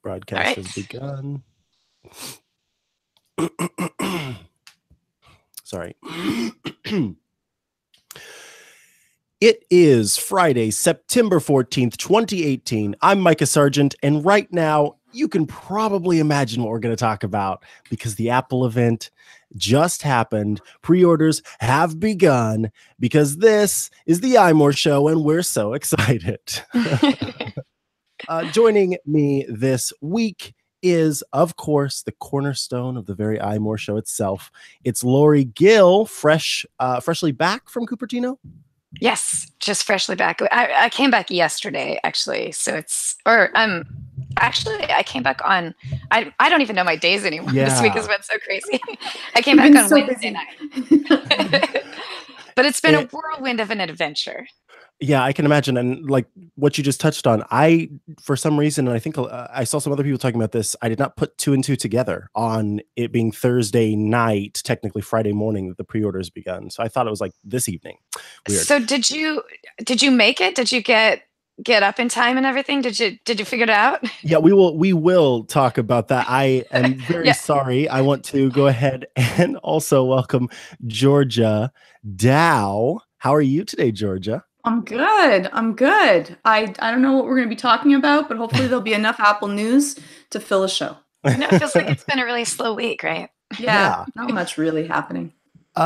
Broadcast has begun. Sorry. It is Friday, September 14th, 2018. I'm Micah Sargent, and right now you can probably imagine what we're going to talk about because the Apple event just happened. Pre-orders have begun because this is the iMore show, and we're so excited. Joining me this week is, of course, the cornerstone of the very iMore show itself. It's Lori Gill, freshly back from Cupertino. Yes, just freshly back. I came back yesterday, actually. So actually, I came back on, I don't even know my days anymore. Yeah. This week has been so crazy. I came back on Wednesday night. But it's been a whirlwind of an adventure. Yeah, I can imagine. And like what you just touched on, for some reason, and I think I saw some other people talking about this, I did not put two and two together on it being Thursday night, technically Friday morning, that the pre-orders begun. So I thought it was like this evening. Weird. So did you make it? Did you get up in time and everything? Did you figure it out? Yeah, we will talk about that. I am very sorry. I want to go ahead and also welcome Georgia Dow. How are you today, Georgia? I'm good. I don't know what we're going to be talking about, but hopefully there'll be enough Apple news to fill a show. No, it feels like it's been a really slow week, right? Yeah. Not much really happening.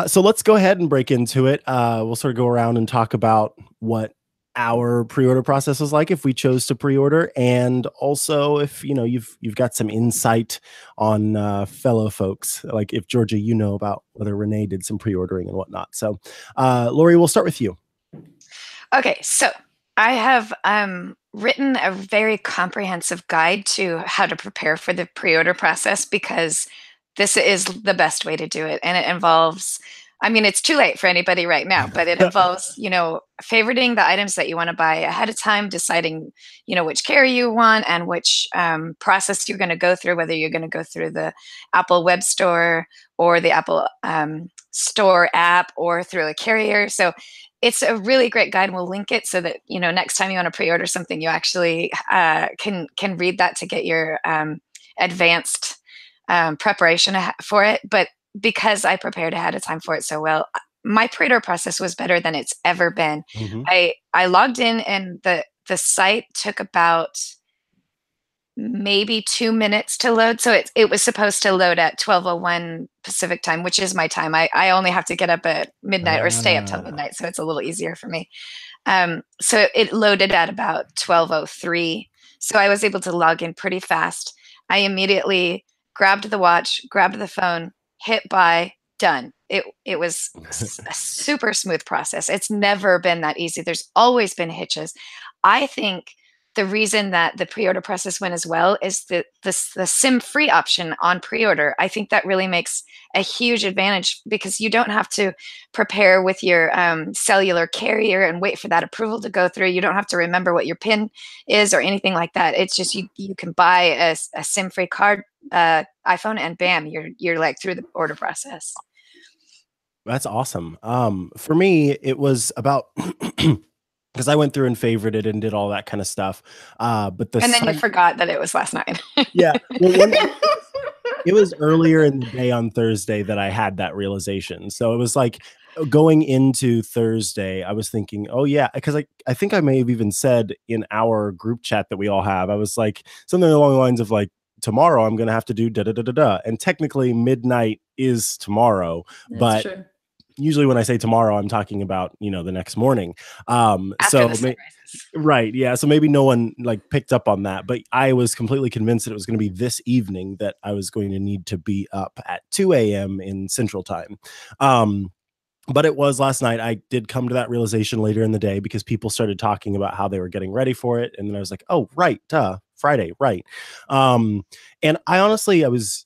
So let's go ahead and break into it. We'll sort of go around and talk about what our pre-order process was like if we chose to pre-order, and also if you've got some insight on fellow folks, like if Georgia, about whether Renee did some pre-ordering and whatnot. So Lori, we'll start with you. Okay, so I have written a very comprehensive guide to how to prepare for the pre-order process, because this is the best way to do it. And it involves, it's too late for anybody right now, but it involves, favoriting the items that you want to buy ahead of time, deciding, which carrier you want and which process you're going to go through, whether you're going to go through the Apple Web Store or the Apple Store app or through a carrier. So it's a really great guide. We'll link it so that, next time you want to pre-order something, you actually can read that to get your advanced preparation for it. But because I prepared ahead of time for it so well, my pre-order process was better than it's ever been. Mm-hmm. I logged in and the site took about maybe 2 minutes to load. So it was supposed to load at 12:01 Pacific time, which is my time. I only have to get up at midnight or stay up till midnight. So it's a little easier for me. So it loaded at about 12:03. So I was able to log in pretty fast. I immediately grabbed the watch, grabbed the phone, hit buy, done. It was a super smooth process. It's never been that easy. There's always been hitches. I think the reason that the pre-order process went as well is the SIM-free option on pre-order. I think that really makes a huge advantage, because you don't have to prepare with your cellular carrier and wait for that approval to go through. You don't have to remember what your PIN is or anything like that. It's just you can buy a SIM-free card, iPhone, and bam, you're like through the order process. That's awesome. For me, it was about because I went through and favorited and did all that kind of stuff. But then you forgot that it was last night. Yeah. Well, it was earlier in the day on Thursday that I had that realization. So it was like going into Thursday, I was thinking, oh yeah, because I think I may have even said in our group chat that we all have, I was like something along the lines of like, tomorrow I'm going to have to do da-da-da-da-da. And technically midnight is tomorrow. That's but true. Usually when I say tomorrow, I'm talking about, the next morning. Right. Yeah. So maybe no one like picked up on that, but I was completely convinced that it was going to be this evening that I was going to need to be up at 2 a.m. in Central Time. But it was last night. I did come to that realization later in the day because people started talking about how they were getting ready for it. And then I was like, oh, right. Friday. Right. And I honestly, I was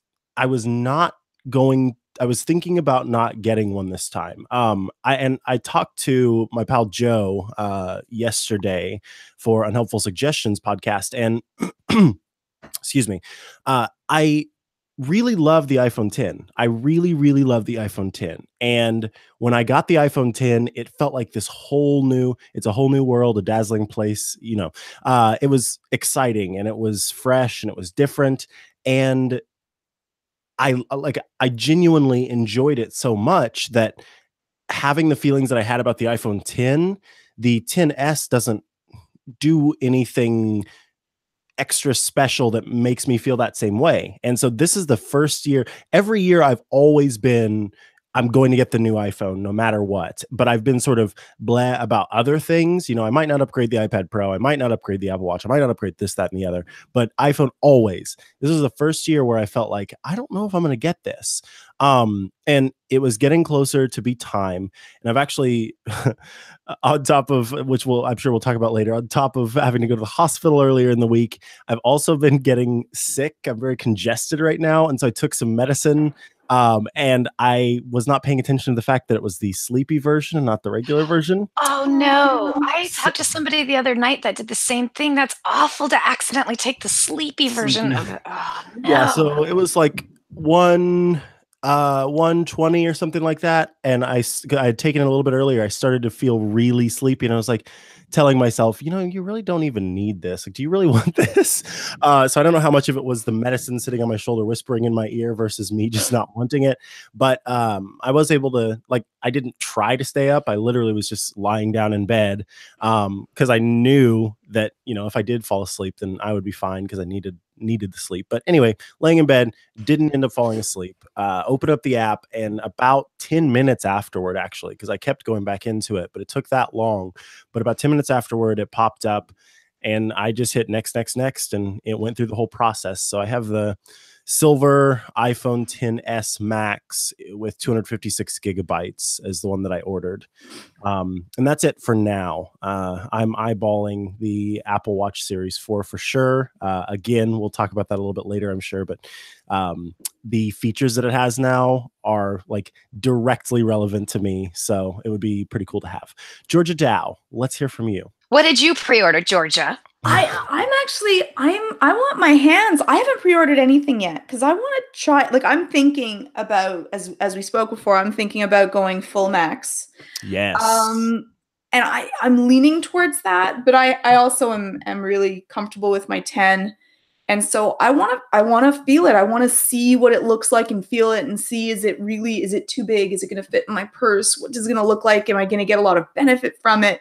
thinking about not getting one this time. I talked to my pal Joe yesterday for Unhelpful Suggestions podcast, and excuse me, I really love the iPhone 10. I really, really love the iPhone 10. And when I got the iPhone 10, it felt like it's a whole new world, a dazzling place. It was exciting and it was fresh and it was different. And I genuinely enjoyed it so much that having the feelings that I had about the iPhone 10, the 10s doesn't do anything extra special that makes me feel that same way. And so this is the first year. Every year I've always been, I'm going to get the new iPhone no matter what. But I've been sort of blah about other things. I might not upgrade the iPad Pro. I might not upgrade the Apple Watch. I might not upgrade this, that, and the other. But iPhone always. This was the first year where I felt like, I don't know if I'm going to get this. And it was getting closer to be time. And I've actually, on top of which I'm sure we'll talk about later, on top of having to go to the hospital earlier in the week, I've also been getting sick. I'm very congested right now. And so I took some medicine. And I was not paying attention to the fact that it was the sleepy version and not the regular version. Oh no. I talked to somebody the other night that did the same thing. That's awful to accidentally take the sleepy version of it. Oh, no. Yeah, so it was like 120 or something like that, and I had taken it a little bit earlier. I started to feel really sleepy, and I was like telling myself, you really don't even need this. Like, do you really want this? So I don't know how much of it was the medicine sitting on my shoulder whispering in my ear versus me just not wanting it. But I was able to, I didn't try to stay up. I literally was just lying down in bed because I knew that, if I did fall asleep, then I would be fine because I needed the sleep. But anyway, laying in bed, didn't end up falling asleep. Opened up the app, and about 10 minutes afterward, actually, because I kept going back into it, but it took that long. But about 10 minutes afterward, it popped up, and I just hit next, and it went through the whole process. So I have the silver iPhone 10s Max with 256 gigabytes as the one that I ordered. And that's it for now. I'm eyeballing the Apple Watch Series 4 for sure. Again, we'll talk about that a little bit later, I'm sure. But the features that it has now are directly relevant to me. So it would be pretty cool to have. Georgia Dow, let's hear from you. What did you pre-order, Georgia? I want my hands. I haven't pre-ordered anything yet because I want to try. I'm thinking about, as we spoke before, I'm thinking about going full max. Yes. And I'm leaning towards that, but I also am really comfortable with my 10. And so I want to feel it. I want to see what it looks like and feel it and see, is it too big? Is it going to fit in my purse? What is it going to look like? Am I going to get a lot of benefit from it?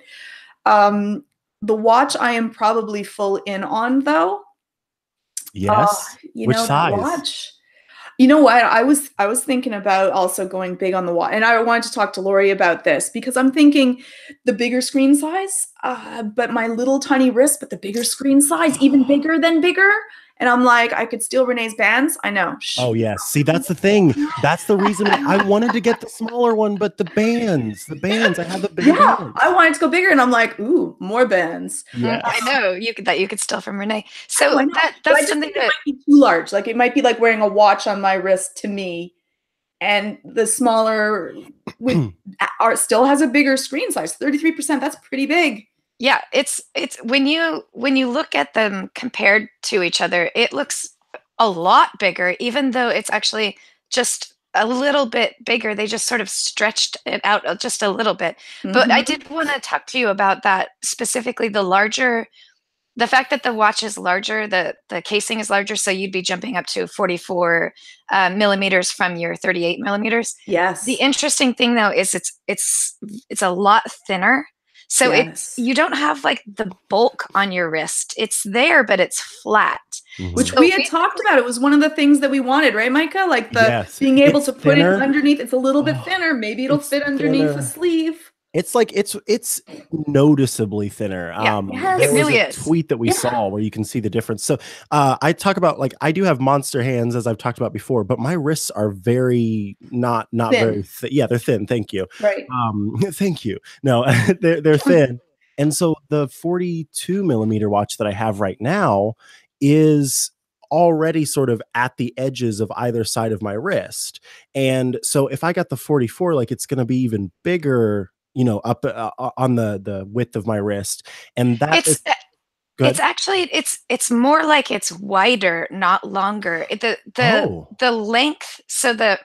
The watch I am probably full in on, though. Yes. Which size? Watch. You know what? I was thinking about also going big on the watch, and I wanted to talk to Lori about this because I'm thinking the bigger screen size, but my little tiny wrist, but the bigger screen size, even bigger than bigger. And I'm like, I could steal Renee's bands. I know. Oh, yes. See, that's the thing. That's the reason I wanted to get the smaller one, but the bands, I have the bigger bands. I wanted to go bigger, and I'm like, ooh, more bands. Yes. I know you could steal from Renee. So that's something that might be too large. It might be like wearing a watch on my wrist to me, and the smaller still has a bigger screen size. 33%. That's pretty big. Yeah, it's when you look at them compared to each other, it looks a lot bigger, even though it's actually just a little bit bigger. They just sort of stretched it out just a little bit. Mm-hmm. But I did want to talk to you about that specifically, the fact that the watch is larger, the casing is larger, so you'd be jumping up to 44 millimeters from your 38 millimeters. Yes. The interesting thing though is it's a lot thinner. So you don't have the bulk on your wrist. It's there, but it's flat. Mm-hmm. Which we had talked about. It was one of the things that we wanted, right, Micah? Being able to put it underneath. It's a little bit thinner. Maybe it'll fit underneath the sleeve. It's it's noticeably thinner. It really is. Tweet that we saw where you can see the difference. So I talk about I do have monster hands, as I've talked about before, but my wrists are very not thin. Very yeah, they're thin. Thank you. Right. Thank you. No, they're thin. And so the 42 millimeter watch that I have right now is already sort of at the edges of either side of my wrist. And so if I got the 44, it's going to be even bigger, up on the width of my wrist. And It's actually it's more like it's wider, not longer. The length. So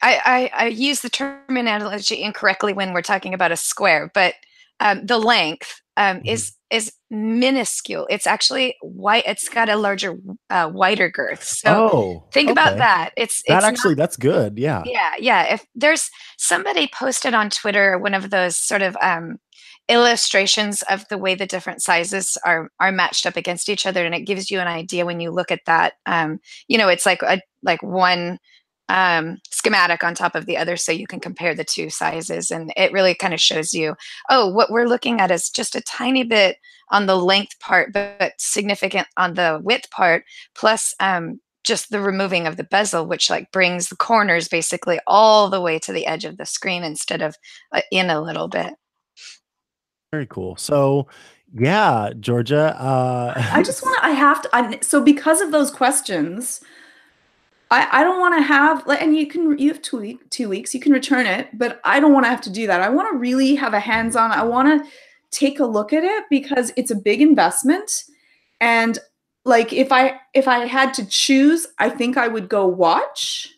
I use the terminology incorrectly when we're talking about a square, but the length is minuscule. It's actually white. It's got a larger, wider girth. So think about that. That's good. Yeah. Yeah. If there's somebody posted on Twitter one of those sort of illustrations of the way the different sizes are matched up against each other, and it gives you an idea when you look at that. It's like one schematic on top of the other, so you can compare the two sizes, and it really kind of shows you, oh, what we're looking at is just a tiny bit on the length part, but significant on the width part, plus just the removing of the bezel, which like brings the corners basically all the way to the edge of the screen instead of in a little bit. Very cool. So yeah, Georgia, I just want to, I have to, so because of those questions, I don't want to have, and you have 2 weeks, you can return it, but I don't want to have to do that. I want to really have a hands-on, I want to take a look at it because it's a big investment. And like, if I had to choose, I think I would go watch.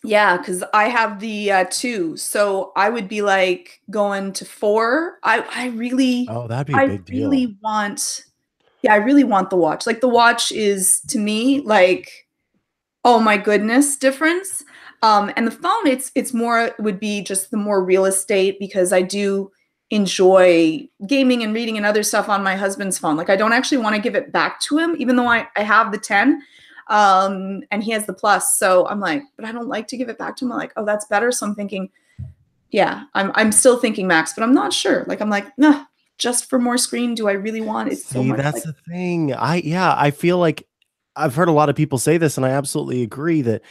Yeah, because I have the 2, so I would be like going to 4. I really, that'd be a big deal. I really want the watch. Like the watch is to me like, oh my goodness, difference. And the phone, it's more, would be just the more real estate, because I do enjoy gaming and reading and other stuff on my husband's phone. Like I don't actually want to give it back to him, even though I have the 10. And he has the Plus. So I'm like, but I don't like to give it back to him. I'm like, oh, that's better. So I'm thinking, yeah, I'm still thinking Max, but I'm not sure. Like, I'm like, nah, just for more screen. Do I really want it so much? That's the thing. I feel like I've heard a lot of people say this, and I absolutely agree that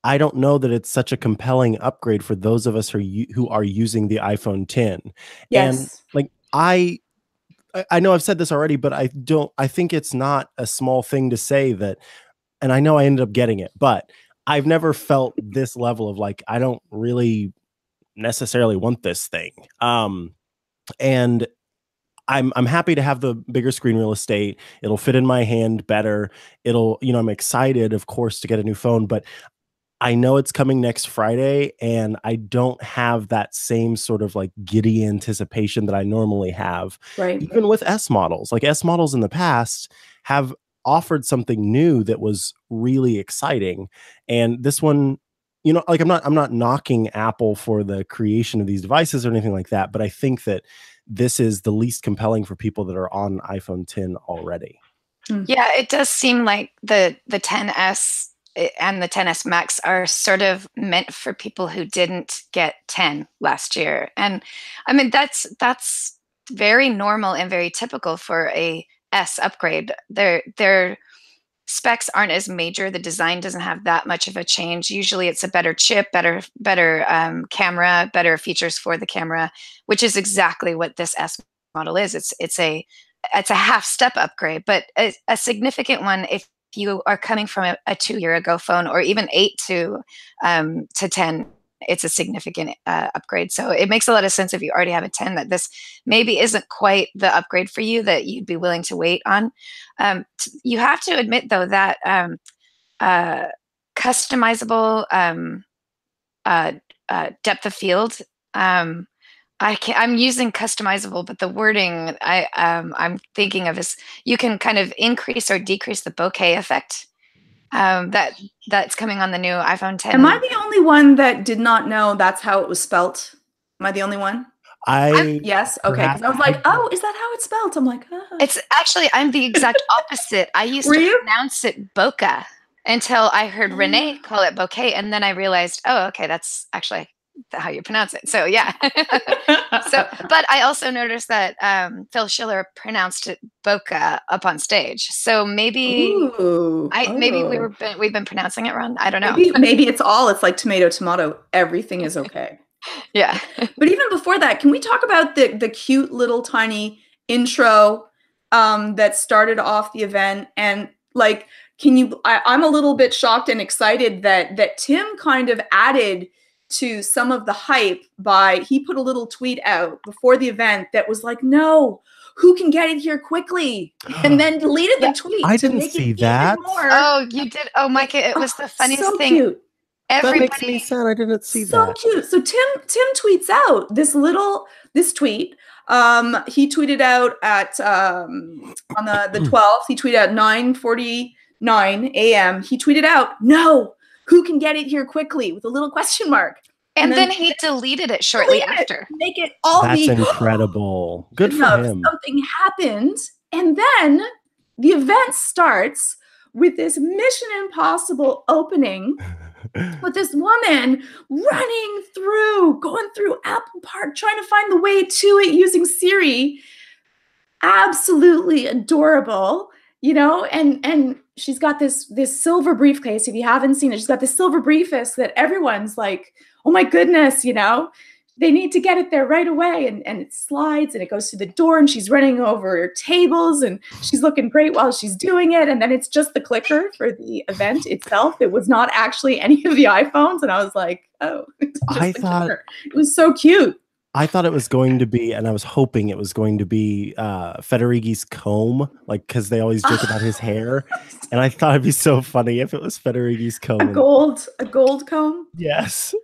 I don't know that it's such a compelling upgrade for those of us who are using the iPhone 10. Yes. And like, I know I've said this already, but I think it's not a small thing to say that, and I know I ended up getting it, but I've never felt this level of like, I don't really necessarily want this thing. And I'm happy to have the bigger screen real estate. It'll fit in my hand better. I'm excited, of course, to get a new phone, but I know it's coming next Friday, and I don't have that same sort of like giddy anticipation that I normally have. Right. Even with S models, like S models in the past have offered something new that was really exciting. And this one, like I'm not knocking Apple for the creation of these devices or anything like that, but I think that this is the least compelling for people that are on iPhone 10 already. Yeah, it does seem like the 10s and the 10s Max are sort of meant for people who didn't get 10 last year. And I mean, that's very normal and very typical for a S upgrade. Their specs aren't as major. The design doesn't have that much of a change. Usually it's a better chip, better camera, better features for the camera, which is exactly what this S model is. It's a half step upgrade, but a significant one if you are coming from a 2-year ago phone, or even 8 to 10. It's a significant upgrade. So it makes a lot of sense if you already have a 10 that this maybe isn't quite the upgrade for you that you'd be willing to wait on. You have to admit, though, that customizable depth of field, I'm using customizable, but the wording I'm thinking of is you can kind of increase or decrease the bokeh effect. That's coming on the new iPhone 10. Am I the only one that did not know that's how it was spelt? Am I the only one? Yes. Okay. Because I was like, oh, is that how it's spelled? I'm like, It's actually, I'm the exact opposite. I used to pronounce it bokeh until I heard Renee call it bokeh, and then I realized, oh, okay, that's actually how you pronounce it. So yeah. But I also noticed that Phil Schiller pronounced it bokeh up on stage. So maybe we've been pronouncing it wrong. I don't know. Maybe it's like tomato. Everything is okay. Yeah. But even before that, can we talk about the cute little tiny intro that started off the event? And like, I'm a little bit shocked and excited that Tim kind of added to some of the hype he put a little tweet out before the event that was like, no, who can get it here quickly? And then deleted the tweet I to didn't make see it that. even more. Oh, you did. Oh, Micah, it was the funniest so thing. Cute. That makes me sad. I didn't see so that. Cute. So Tim tweets out this tweet. He tweeted out at on the 12th. He tweeted at 9:49 a.m. He tweeted out, "No, who can get it here quickly?" with a little question mark. And then he deleted it shortly after. Make it all That's incredible. Good for him. Something happened, and then the event starts with this Mission Impossible opening with this woman going through Apple Park, trying to find the way to it using Siri. Absolutely adorable, and she's got this silver briefcase. If you haven't seen it, she's got this silver briefcase that everyone's like, oh my goodness, they need to get it there right away. And it slides and it goes through the door, and she's running over tables, and she's looking great while she's doing it. And then it's just the clicker for the event itself. It was not actually any of the iPhones. And I was like, oh, it's just the clicker. It was so cute. I thought it was going to be, and I was hoping it was going to be Federighi's comb, like, because they always joke about his hair. And I thought it'd be so funny if it was Federighi's comb. A gold comb? Yes.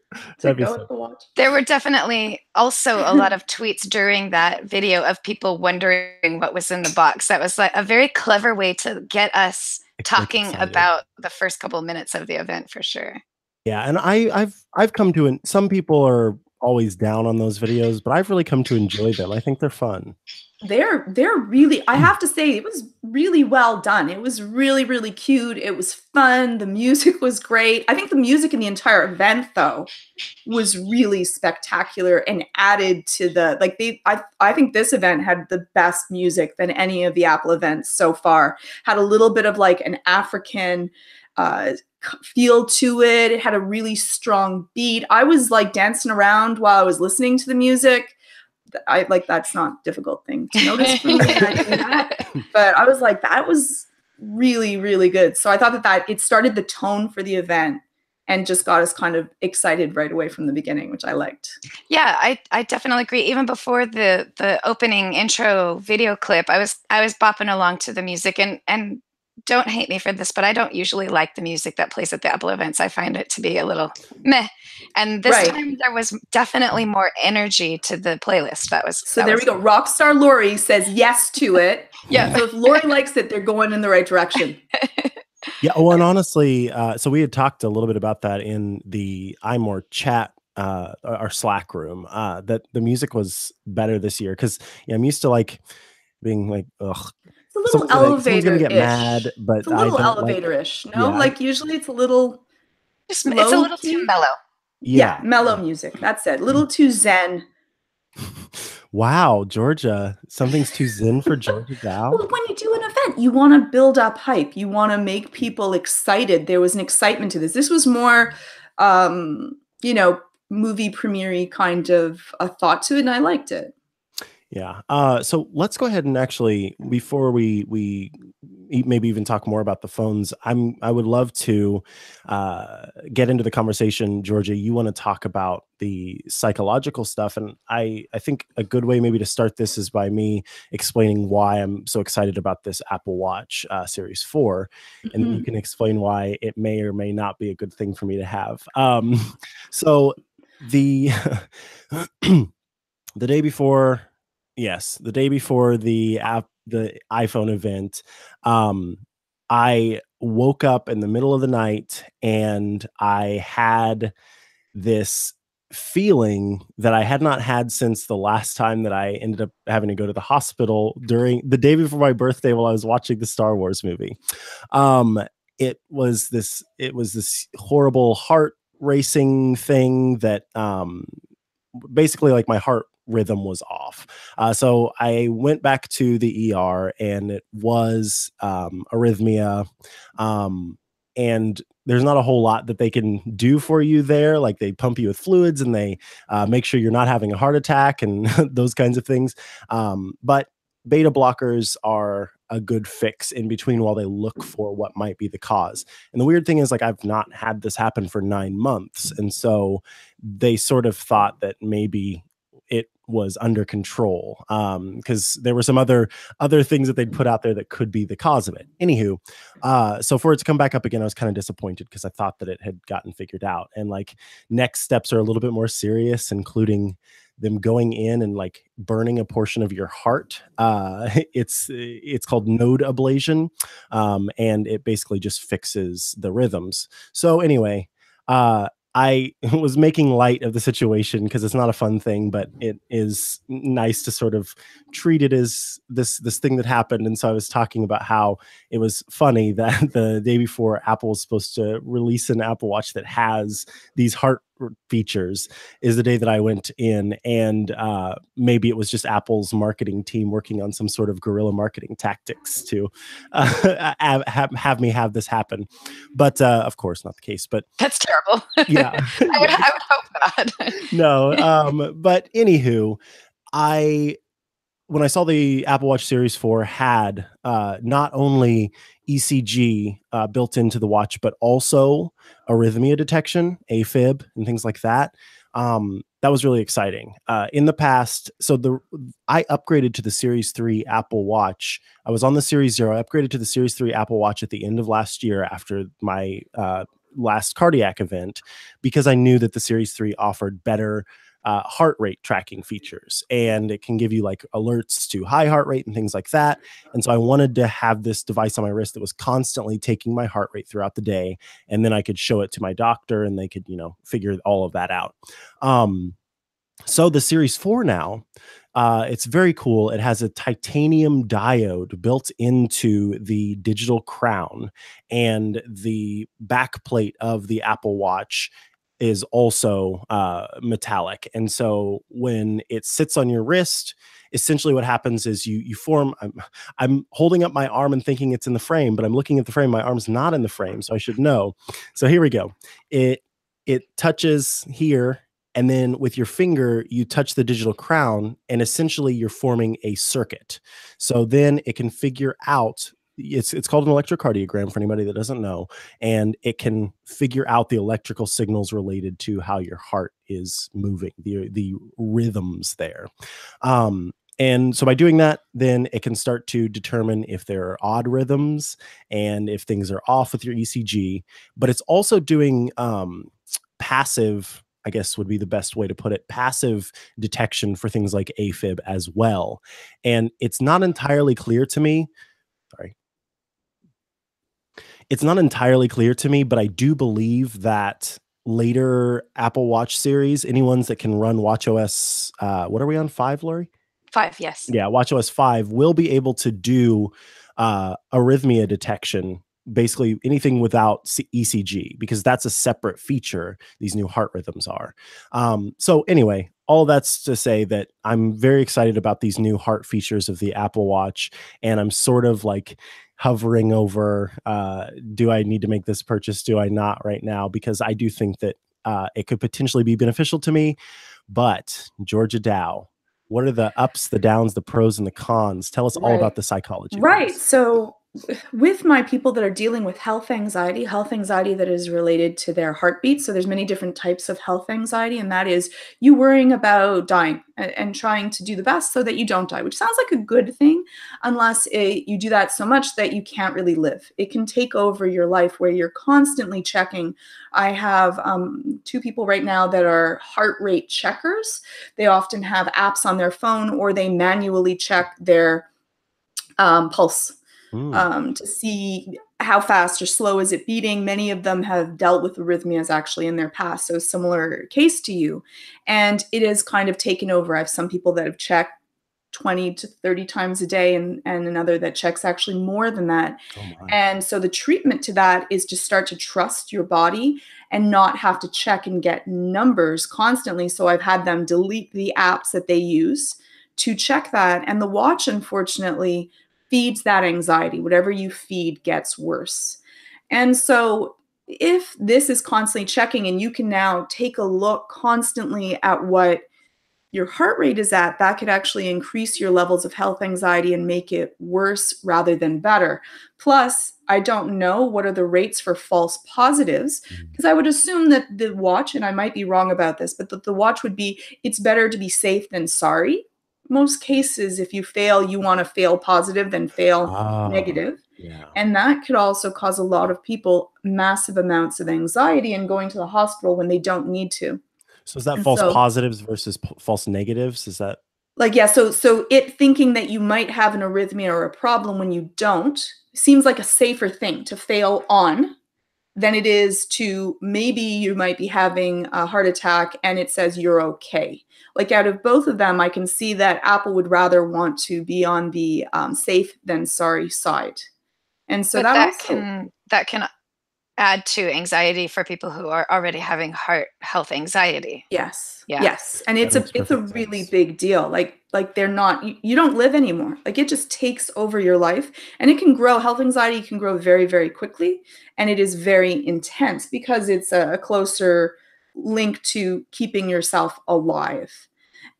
That'd be so cool. There were definitely also a lot of tweets during that video of people wondering what was in the box. That was like a very clever way to get us talking about the first couple of minutes of the event, for sure. Yeah, and I've come to, some people are always down on those videos, but I've really come to enjoy them. I think they're fun. They're really, I have to say, it was really well done. It was really, really cute. It was fun. The music was great. I think the music in the entire event, though, was really spectacular and added to I think this event had the best music than any of the Apple events so far. Had a little bit of like an African feel to it. It had a really strong beat. I was like dancing around while I was listening to the music. That's not a difficult thing to notice for me. But I was like, that was really, really good. So I thought that it started the tone for the event and just got us kind of excited right away from the beginning, which I liked. Yeah, I definitely agree. Even before the opening intro video clip, I was bopping along to the music, and don't hate me for this, but I don't usually like the music that plays at the Apple events. I find it to be a little meh. And this time there was definitely more energy to the playlist. There we go. Rockstar Lori says yes to it. Yeah. So if Lori likes it, they're going in the right direction. Yeah. Oh, and honestly, so we had talked a little bit about that in the iMore chat, our Slack room, that the music was better this year. Cause I'm used to like being like, ugh. It's a little elevator-ish. Gonna get mad, but it's a little elevator-ish. No, like usually it's a little it's a little too mellow. Yeah, mellow music. That's it. A little too zen. Wow, Georgia. Something's too zen for Georgia Dow. Well, when you do an event, you want to build up hype. You want to make people excited. There was an excitement to this. This was more movie premiere-y kind of a thought to it, and I liked it. Yeah. So let's go ahead and actually, before we maybe even talk more about the phones, I would love to get into the conversation. Georgia, you want to talk about the psychological stuff, and I think a good way maybe to start this is by me explaining why I'm so excited about this Apple Watch Series 4, and then you can explain why it may or may not be a good thing for me to have. So the the day before. Yes, the day before the iPhone event, I woke up in the middle of the night and I had this feeling that I had not had since the last time that I ended up having to go to the hospital during the day before my birthday while I was watching the Star Wars movie. It was this horrible heart racing thing that basically like my heart rhythm was off. So I went back to the ER and it was arrhythmia. And there's not a whole lot that they can do for you there. Like they pump you with fluids and they make sure you're not having a heart attack and those kinds of things. But beta blockers are a good fix in between while they look for what might be the cause. And the weird thing is, like, I've not had this happen for 9 months. And so they sort of thought that maybe it was under control, because there were some other things that they'd put out there that could be the cause of it. Anywho, so for it to come back up again, I was kind of disappointed because I thought that it had gotten figured out. And like next steps are a little bit more serious, including them going in and like burning a portion of your heart. It's called node ablation, and it basically just fixes the rhythms. So anyway, I was making light of the situation because it's not a fun thing, but it is nice to sort of treat it as this thing that happened. And so I was talking about how it was funny that the day before Apple was supposed to release an Apple Watch that has these heart features is the day that I went in, and maybe it was just Apple's marketing team working on some sort of guerrilla marketing tactics to have me have this happen. But of course, not the case. But That's terrible. yeah, I would hope not. no. But anywho, when I saw the Apple Watch Series 4 had not only ECG built into the watch, but also arrhythmia detection, AFib, and things like that, that was really exciting. In the past, I upgraded to the Series 3 Apple Watch. I was on the Series 0. I upgraded to the Series 3 Apple Watch at the end of last year after my last cardiac event, because I knew that the Series 3 offered better heart rate tracking features, and it can give you like alerts to high heart rate and things like that. And so I wanted to have this device on my wrist that was constantly taking my heart rate throughout the day, and then I could show it to my doctor and they could, figure all of that out. So the Series 4 now, it's very cool. It has a titanium diode built into the digital crown, and the back plate of the Apple Watch is also metallic. And so when it sits on your wrist, essentially what happens is you form, I'm holding up my arm and thinking it's in the frame, but I'm looking at the frame. My arm's not in the frame, so I should know. So here we go. It touches here, and then with your finger, you touch the digital crown, and essentially you're forming a circuit. So then it can figure out, it's called an electrocardiogram for anybody that doesn't know, and it can figure out the electrical signals related to how your heart is moving, the rhythms there. And so by doing that, then it can start to determine if there are odd rhythms and if things are off with your ECG. But it's also doing passive, I guess would be the best way to put it, passive detection for things like AFib as well. And it's not entirely clear to me. Sorry. It's not entirely clear to me, but I do believe that later Apple Watch series, any ones that can run watchOS, what are we on, 5, Lori? 5, yes. Yeah, watchOS 5 will be able to do arrhythmia detection, basically anything without ECG, because that's a separate feature these new heart rhythms are. So anyway, all that's to say that I'm very excited about these new heart features of the Apple Watch, and I'm sort of like hovering over, do I need to make this purchase? Do I not right now? Because I do think that it could potentially be beneficial to me. But Georgia Dow, what are the ups, the downs, the pros, and the cons? Tell us all about the psychology. Right. So with my people that are dealing with health anxiety that is related to their heartbeat. So there's many different types of health anxiety, and that is you worrying about dying and trying to do the best so that you don't die, which sounds like a good thing, unless you do that so much that you can't really live. It can take over your life where you're constantly checking. I have 2 people right now that are heart rate checkers. They often have apps on their phone, or they manually check their pulse to see how fast or slow is it beating. Many of them have dealt with arrhythmias actually in their past, so similar case to you. And it is kind of taken over. I have some people that have checked 20 to 30 times a day, and another that checks actually more than that. And so the treatment to that is to start to trust your body and not have to check and get numbers constantly. So I've had them delete the apps that they use to check that. And the watch, unfortunately, feeds that anxiety. Whatever you feed gets worse. And so if this is constantly checking, and you can now take a look constantly at what your heart rate is at, that could actually increase your levels of health anxiety and make it worse rather than better. Plus, I don't know what are the rates for false positives, because I would assume that the watch, and I might be wrong about this, but the watch would be, it's better to be safe than sorry. Most cases, if you fail, you want to fail positive than fail Ah, negative. yeah. And that could also cause a lot of people massive amounts of anxiety and going to the hospital when they don't need to. So is that And false so, positives versus false negatives? Is that like, yeah, so it thinking that you might have an arrhythmia or a problem when you don't seems like a safer thing to fail on than it is to, maybe you might be having a heart attack and it says you're okay. Like, out of both of them, I can see that Apple would rather want to be on the safe than sorry side. And so But that that also, can add to anxiety for people who are already having heart health anxiety. yes, Yeah. yes, and that makes it's a perfect really sense. big deal. Like they're not, you don't live anymore. Like, it just takes over your life, and it can grow. Health anxiety can grow very, very quickly, and it is very intense because it's a closer link to keeping yourself alive.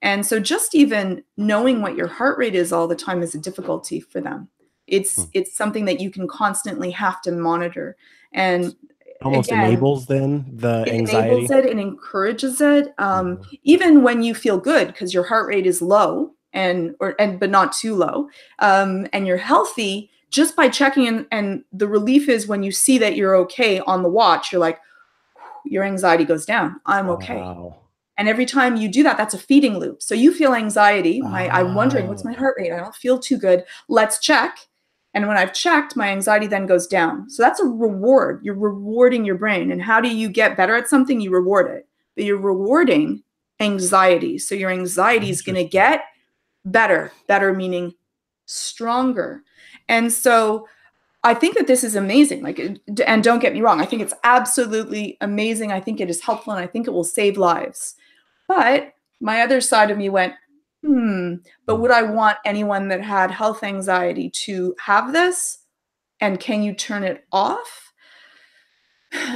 And so just even knowing what your heart rate is all the time is a difficulty for them. Hmm. It's something that you can constantly have to monitor. And Almost again, enables then the it enables anxiety. it and encourages it. Mhm. Even when you feel good because your heart rate is low and but not too low, and you're healthy, just by checking in, and the relief is when you see that you're okay on the watch, you're like, your anxiety goes down. I'm okay. Wow. And every time you do that, that's a feeding loop. So you feel anxiety. I'm wondering, what's my Oh, heart rate? I don't feel too good. Let's check. And when I've checked, my anxiety then goes down. So that's a reward. You're rewarding your brain. And how do you get better at something? You reward it. But you're rewarding anxiety. So your anxiety is going to interesting. get better. Better meaning stronger. And so I think that this is amazing. Like, and don't get me wrong, I think it's absolutely amazing. I think it is helpful, and I think it will save lives. But my other side of me went, but Hmm. would I want anyone that had health anxiety to have this? And can you turn it off?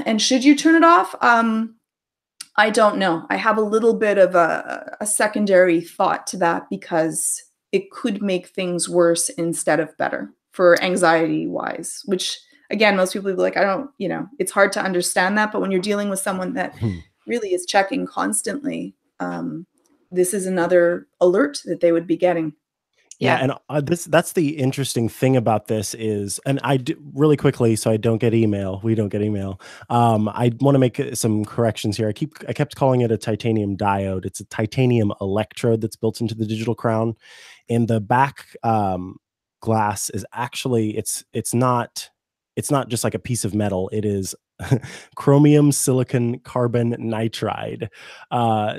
And should you turn it off? I don't know. I have a little bit of a secondary thought to that, because it could make things worse instead of better for anxiety wise, which again, most people will be like, I don't, it's hard to understand that. But when you're dealing with someone that Hmm. really is checking constantly, this is another alert that they would be getting. Yeah, Yeah. and that's the interesting thing about this is, and really quickly, so I don't get email. We don't get email. I want to make some corrections here. I kept calling it a titanium diode. It's a titanium electrode that's built into the digital crown, and the back glass is actually it's not just like a piece of metal. It is chromium silicon carbon nitride.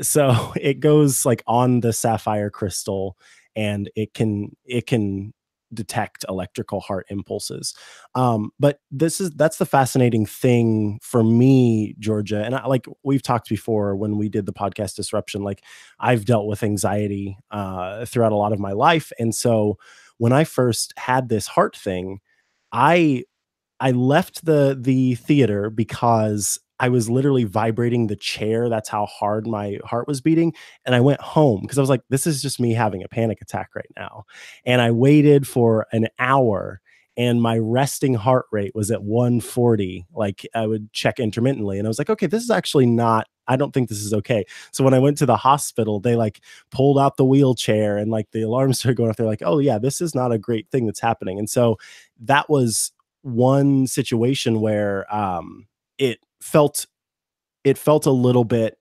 So it goes like on the sapphire crystal, and it can detect electrical heart impulses. But that's the fascinating thing for me, Georgia. And like we've talked before when we did the podcast Disruption, like I've dealt with anxiety throughout a lot of my life. And so when I first had this heart thing, I I left the theater because I was literally vibrating the chair. That's how hard my heart was beating. And I went home because I was like, this is just me having a panic attack right now. And I waited for an hour, and my resting heart rate was at 140. Like, I would check intermittently. And I was like, okay, this is actually not, I don't think this is okay. So when I went to the hospital, they like pulled out the wheelchair, and like the alarms started going off. They're like, oh yeah, this is not a great thing that's happening. And so that was one situation where it felt it felt a little bit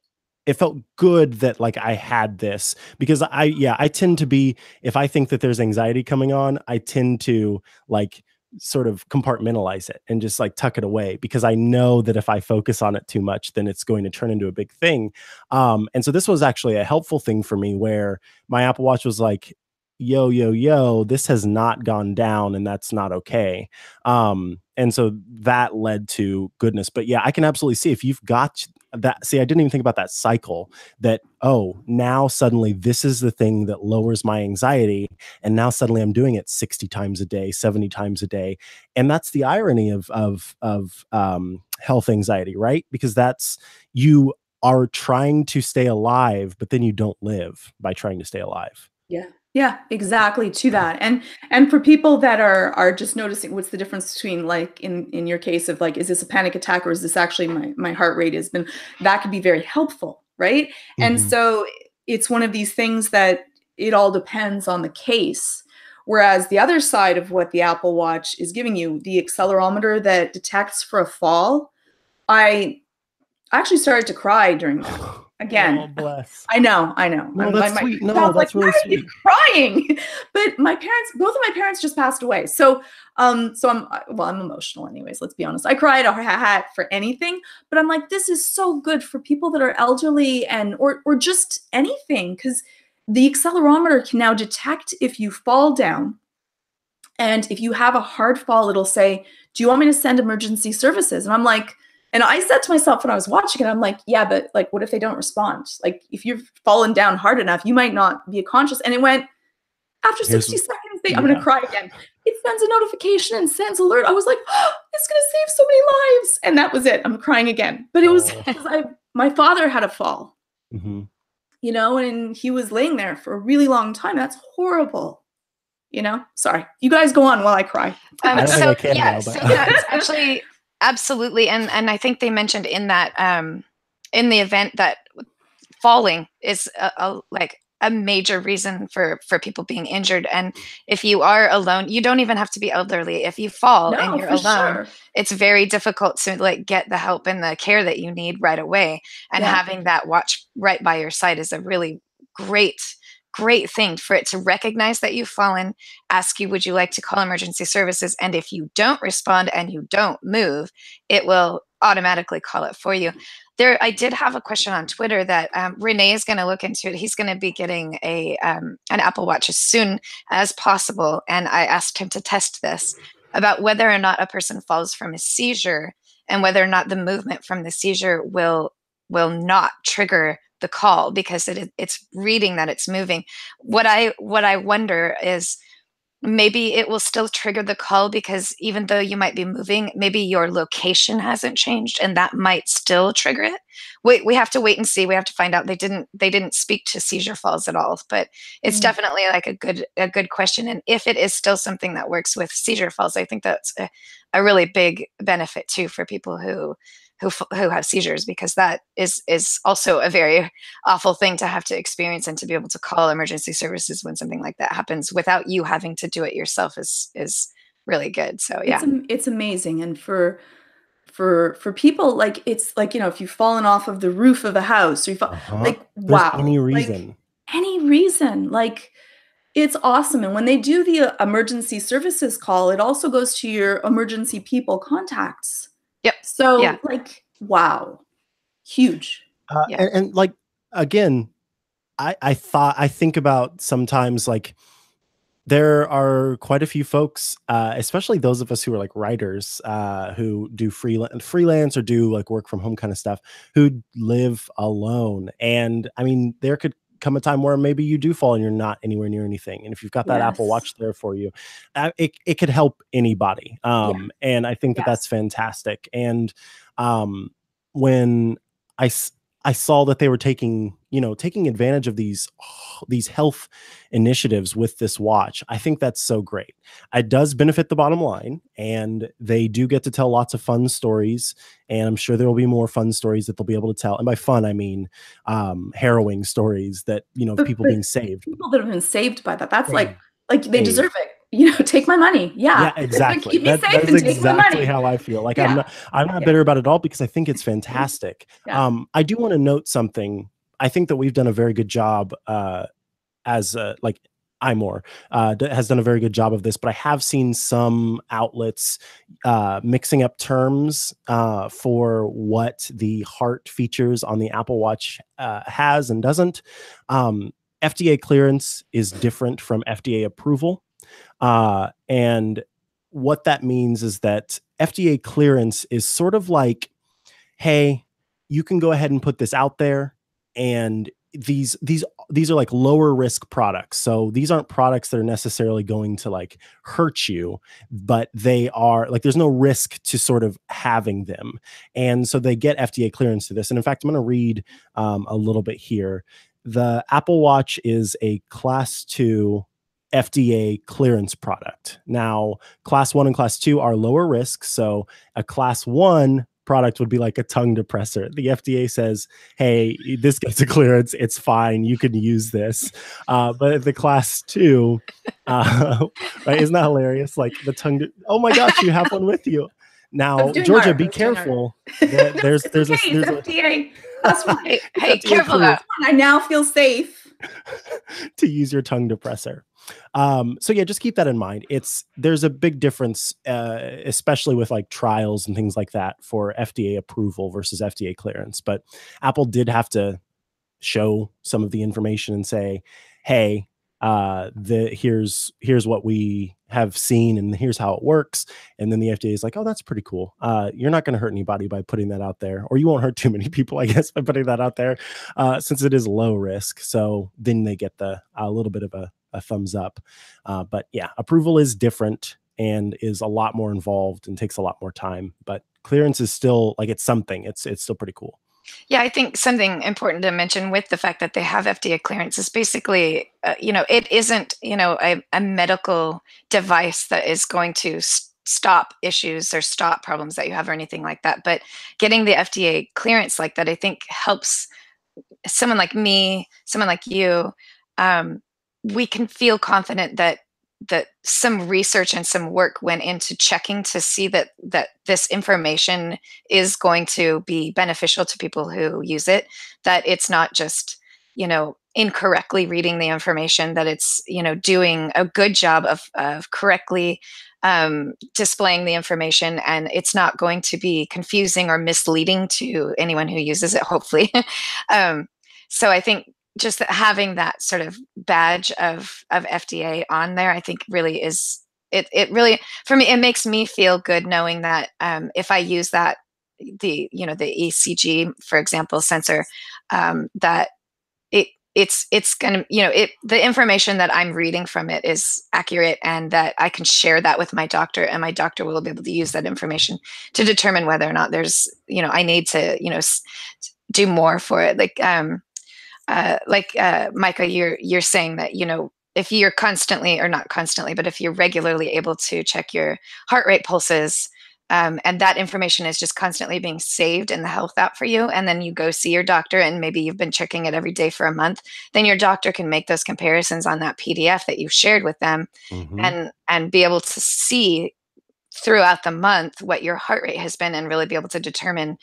it felt good that like I had this, because I tend to be, if I think that there's anxiety coming on, I tend to like sort of compartmentalize it and just like tuck it away, because I know that if I focus on it too much, then it's going to turn into a big thing. And so this was actually a helpful thing for me, where my Apple Watch was like, yo, yo, yo, this has not gone down, and that's not okay. And so that led to goodness. But yeah, I can absolutely see if you've got that. See, I didn't even think about that cycle, that, oh, now suddenly this is the thing that lowers my anxiety. And now suddenly I'm doing it 60 times a day, 70 times a day. And that's the irony of health anxiety, right? Because that's, you are trying to stay alive, but then you don't live by trying to stay alive. Yeah. Yeah, exactly to that. And for people that are just noticing what's the difference between like in your case of like, is this a panic attack or is this actually my heart rate has been, that could be very helpful, right? And Mhm. so it's one of these things that it all depends on the case. Whereas the other side of what the Apple Watch is giving you, the accelerometer that detects for a fall, I actually started to cry during that. Oh, Again, bless. I know, I know. No, My that's my sweet. No, child's like, that's "Why really are you sweet. crying?" But my parents, both of my parents just passed away. So I'm emotional anyways, let's be honest. I cried a hat for anything, but I'm like, this is so good for people that are elderly and or just anything, because the accelerometer can now detect if you fall down. And if you have a hard fall, it'll say, "Do you want me to send emergency services?" And I'm like, and I said to myself when I was watching it, I'm like, yeah, but like, what if they don't respond? Like, if you've fallen down hard enough, you might not be conscious. And it went, after Here's 60 seconds, I'm going to yeah. cry again. It sends a notification and sends alert. I was like, oh, it's going to save so many lives. And that was it. I'm crying again. But it was Oh. because my father had a fall, Mhm. and he was laying there for a really long time. That's horrible. Sorry. You guys go on while I cry. I don't think So I can yeah, now, but so that's actually absolutely, and I think they mentioned in that in the event that falling is like a major reason for people being injured. And if you are alone, you don't even have to be elderly. If you fall and No, you're for alone, sure. it's very difficult to like get the help and the care that you need right away. And Yeah. having that watch right by your side is a really great thing for it to recognize that you've fallen, ask you, would you like to call emergency services? And if you don't respond and you don't move, it will automatically call it for you. I did have a question on Twitter that Renee is going to look into it. He's going to be getting an Apple Watch as soon as possible, and I asked him to test this about whether or not a person falls from a seizure and whether or not the movement from the seizure will not trigger the call because it's reading that it's moving. What I wonder is maybe it will still trigger the call because even though you might be moving, maybe your location hasn't changed and that might still trigger it. We have to wait and see. We have to find out. They didn't speak to seizure falls at all, but it's Mm. definitely like a good question. And if it is still something that works with seizure falls, I think that's a really big benefit too for people who have seizures, because that is also a very awful thing to have to experience, and to be able to call emergency services when something like that happens without you having to do it yourself is really good. So yeah. It's amazing. And for people, like, it's like, if you've fallen off of the roof of a house, or you fall, Uh-huh. like, There's wow, any like reason. any reason, like, it's awesome. And when they do the emergency services call, it also goes to your emergency people contacts. Yep. Yeah. So, like, wow, huge. Yeah. And like again, I think about sometimes like there are quite a few folks, especially those of us who are like writers, who do freelance or do like work from home kind of stuff, who live alone. And I mean, there could come a time where maybe you do fall and you're not anywhere near anything. And if you've got that Apple Yes. Watch there for you, it could help anybody. Yeah. And I think that Yes. that's fantastic. And when I s- I saw that they were taking advantage of these health initiatives with this watch. I think that's so great. It does benefit the bottom line, and they do get to tell lots of fun stories. And I'm sure there will be more fun stories that they'll be able to tell. And by fun, I mean harrowing stories that of people But being saved. people that have been saved by that, that's Saved. like they Saved. deserve it. Take my money. Yeah, Yeah. exactly. Keep me That safe is and take my exactly money. how I feel. Like Yeah. I'm not Yeah. bitter about it all because I think it's fantastic. Yeah. I do want to note something. I think that we've done a very good job as like iMore has done a very good job of this, but I have seen some outlets mixing up terms for what the heart features on the Apple Watch has and doesn't. FDA clearance is different from FDA approval. And what that means is that FDA clearance is sort of like, hey, you can go ahead and put this out there, and these are like lower risk products. So these aren't products that are necessarily going to like hurt you, but they are like, there's no risk to sort of having them. And so they get FDA clearance to this. And in fact, I'm going to read a little bit here. The Apple Watch is a class 2 FDA clearance product. Now, class 1 and class 2 are lower risk. So a class 1 product would be like a tongue depressor. The FDA says, hey, this gets a clearance. It's fine. You can use this. But the class 2, right? Isn't that hilarious? Like the oh my gosh, you have one with you. Now, Georgia, be careful. There's FDA. That's why. Hey, careful though. I now feel safe to use your tongue depressor. So yeah, just keep that in mind. There's a big difference, especially with like trials and things like that for FDA approval versus FDA clearance. But Apple did have to show some of the information and say, hey, here's what we have seen and here's how it works. And then the FDA is like, oh, that's pretty cool. You're not going to hurt anybody by putting that out there, or you won't hurt too many people, I guess, by putting that out there, since it is low risk. So then they get a little bit of a thumbs up. But yeah, approval is different and is a lot more involved and takes a lot more time, but clearance is still like, it's something, it's still pretty cool. Yeah, I think something important to mention with the fact that they have FDA clearance is basically, it isn't, a medical device that is going to stop issues or stop problems that you have or anything like that. But getting the FDA clearance like that, I think helps someone like me, someone like you, we can feel confident that some research and some work went into checking to see that this information is going to be beneficial to people who use it, that it's not just, incorrectly reading the information, that it's, doing a good job of correctly displaying the information, and it's not going to be confusing or misleading to anyone who uses it, hopefully. So I think just having that sort of badge of FDA on there, I think really is, it really, for me, it makes me feel good knowing that if I use that, the ECG, for example, sensor, that it's going to, the information that I'm reading from it is accurate, and that I can share that with my doctor, and my doctor will be able to use that information to determine whether or not there's, I need to, do more for it. Micah, you're saying that, if you're constantly, or not constantly, but if you're regularly able to check your heart rate pulses, and that information is just constantly being saved in the health app for you, and then you go see your doctor and maybe you've been checking it every day for a month, then your doctor can make those comparisons on that PDF that you've shared with them, and be able to see throughout the month what your heart rate has been, and really be able to determine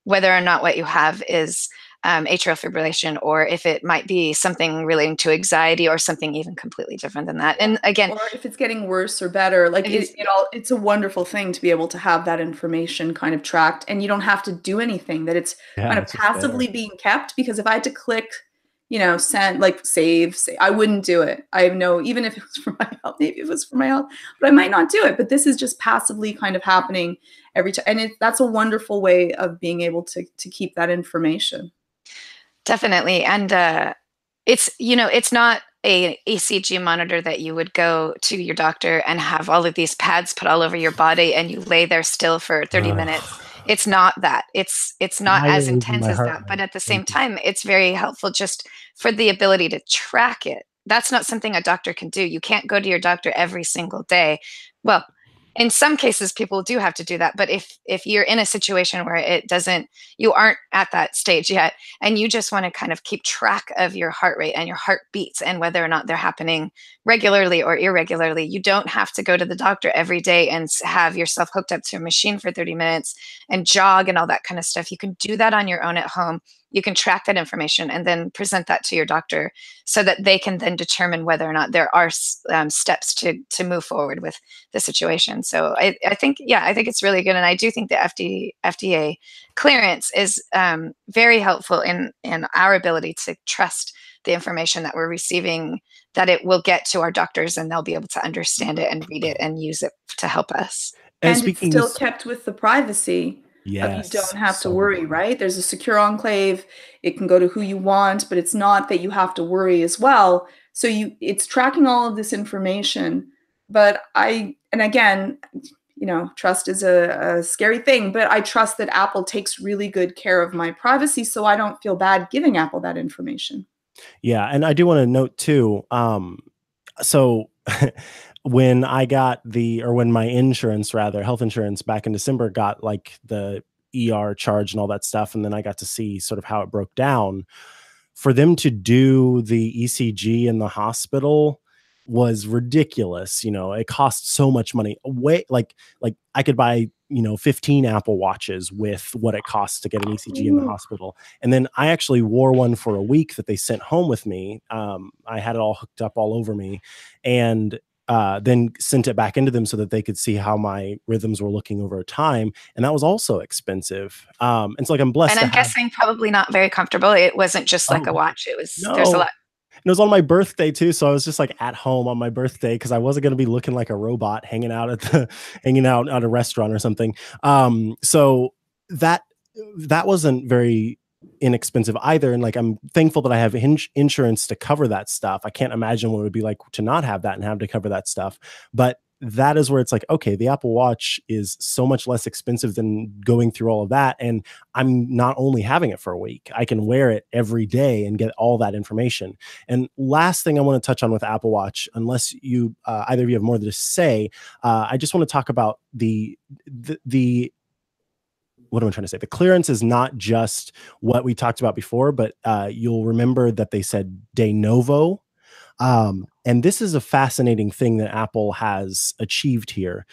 whether or not what you have is atrial fibrillation, or if it might be something relating to anxiety, or something even completely different than that. And again, or if it's getting worse or better, like it's a wonderful thing to be able to have that information kind of tracked, and you don't have to do anything, that it's kind of passively being kept. Because if I had to click, send, like save, I wouldn't do it. I know, even if it was for my health, maybe it was for my health, but I might not do it. But this is just passively kind of happening every time. And that's a wonderful way of being able to keep that information. Definitely. And it's not a ECG monitor that you would go to your doctor and have all of these pads put all over your body and you lay there still for 30 minutes. It's not that. It's not as intense as that. But at the same time, it's very helpful just for the ability to track it. That's not something a doctor can do. You can't go to your doctor every single day. Well, in some cases, people do have to do that. But if you're in a situation where you aren't at that stage yet, and you just want to kind of keep track of your heart rate and your heartbeats and whether or not they're happening regularly or irregularly, you don't have to go to the doctor every day and have yourself hooked up to a machine for 30 minutes and jog and all that kind of stuff. You can do that on your own at home. You can track that information and then present that to your doctor so that they can then determine whether or not there are steps to move forward with the situation. So I think it's really good. And I do think the FDA clearance is very helpful in our ability to trust the information that we're receiving, that it will get to our doctors and they'll be able to understand it and read it and use it to help us. And it's still kept with the privacy Of you Yes. don't have to So worry, important. right? There's a secure enclave. It can go to who you want, but it's not that you have to worry as well. So it's tracking all of this information. But and again, trust is a scary thing, but I trust that Apple takes really good care of my privacy, so I don't feel bad giving Apple that information. Yeah, and I do want to note too. So when I got when my insurance, rather health insurance, back in December, got like the ER charge and all that stuff, and then I got to see sort of how it broke down. For them to do the ECG in the hospital was ridiculous. It cost so much money. Way like I could buy 15 Apple Watches with what it costs to get an ECG in the Ooh. hospital. And then I actually wore one for a week that they sent home with me. I had it all hooked up all over me, and then sent it back into them so that they could see how my rhythms were looking over time. And that was also expensive. And so like I'm blessed And to I'm have. guessing probably not very comfortable. It wasn't just like a Oh watch. There's a no. lot. And it was on my birthday too, so I was just like at home on my birthday because I wasn't going to be looking like a robot hanging out at a restaurant or something. So that that wasn't very inexpensive either, and like I'm thankful that I have insurance to cover that stuff. I can't imagine what it would be like to not have that and have to cover that stuff. But that is where it's like, okay, the Apple Watch is so much less expensive than going through all of that, and I'm not only having it for a week. I can wear it every day and get all that information. And last thing I want to touch on with Apple Watch, unless you either of you have more to say, I just want to talk about the what am I trying to say? The clearance is not just what we talked about before, but you'll remember that they said de novo. And this is a fascinating thing that Apple has achieved here.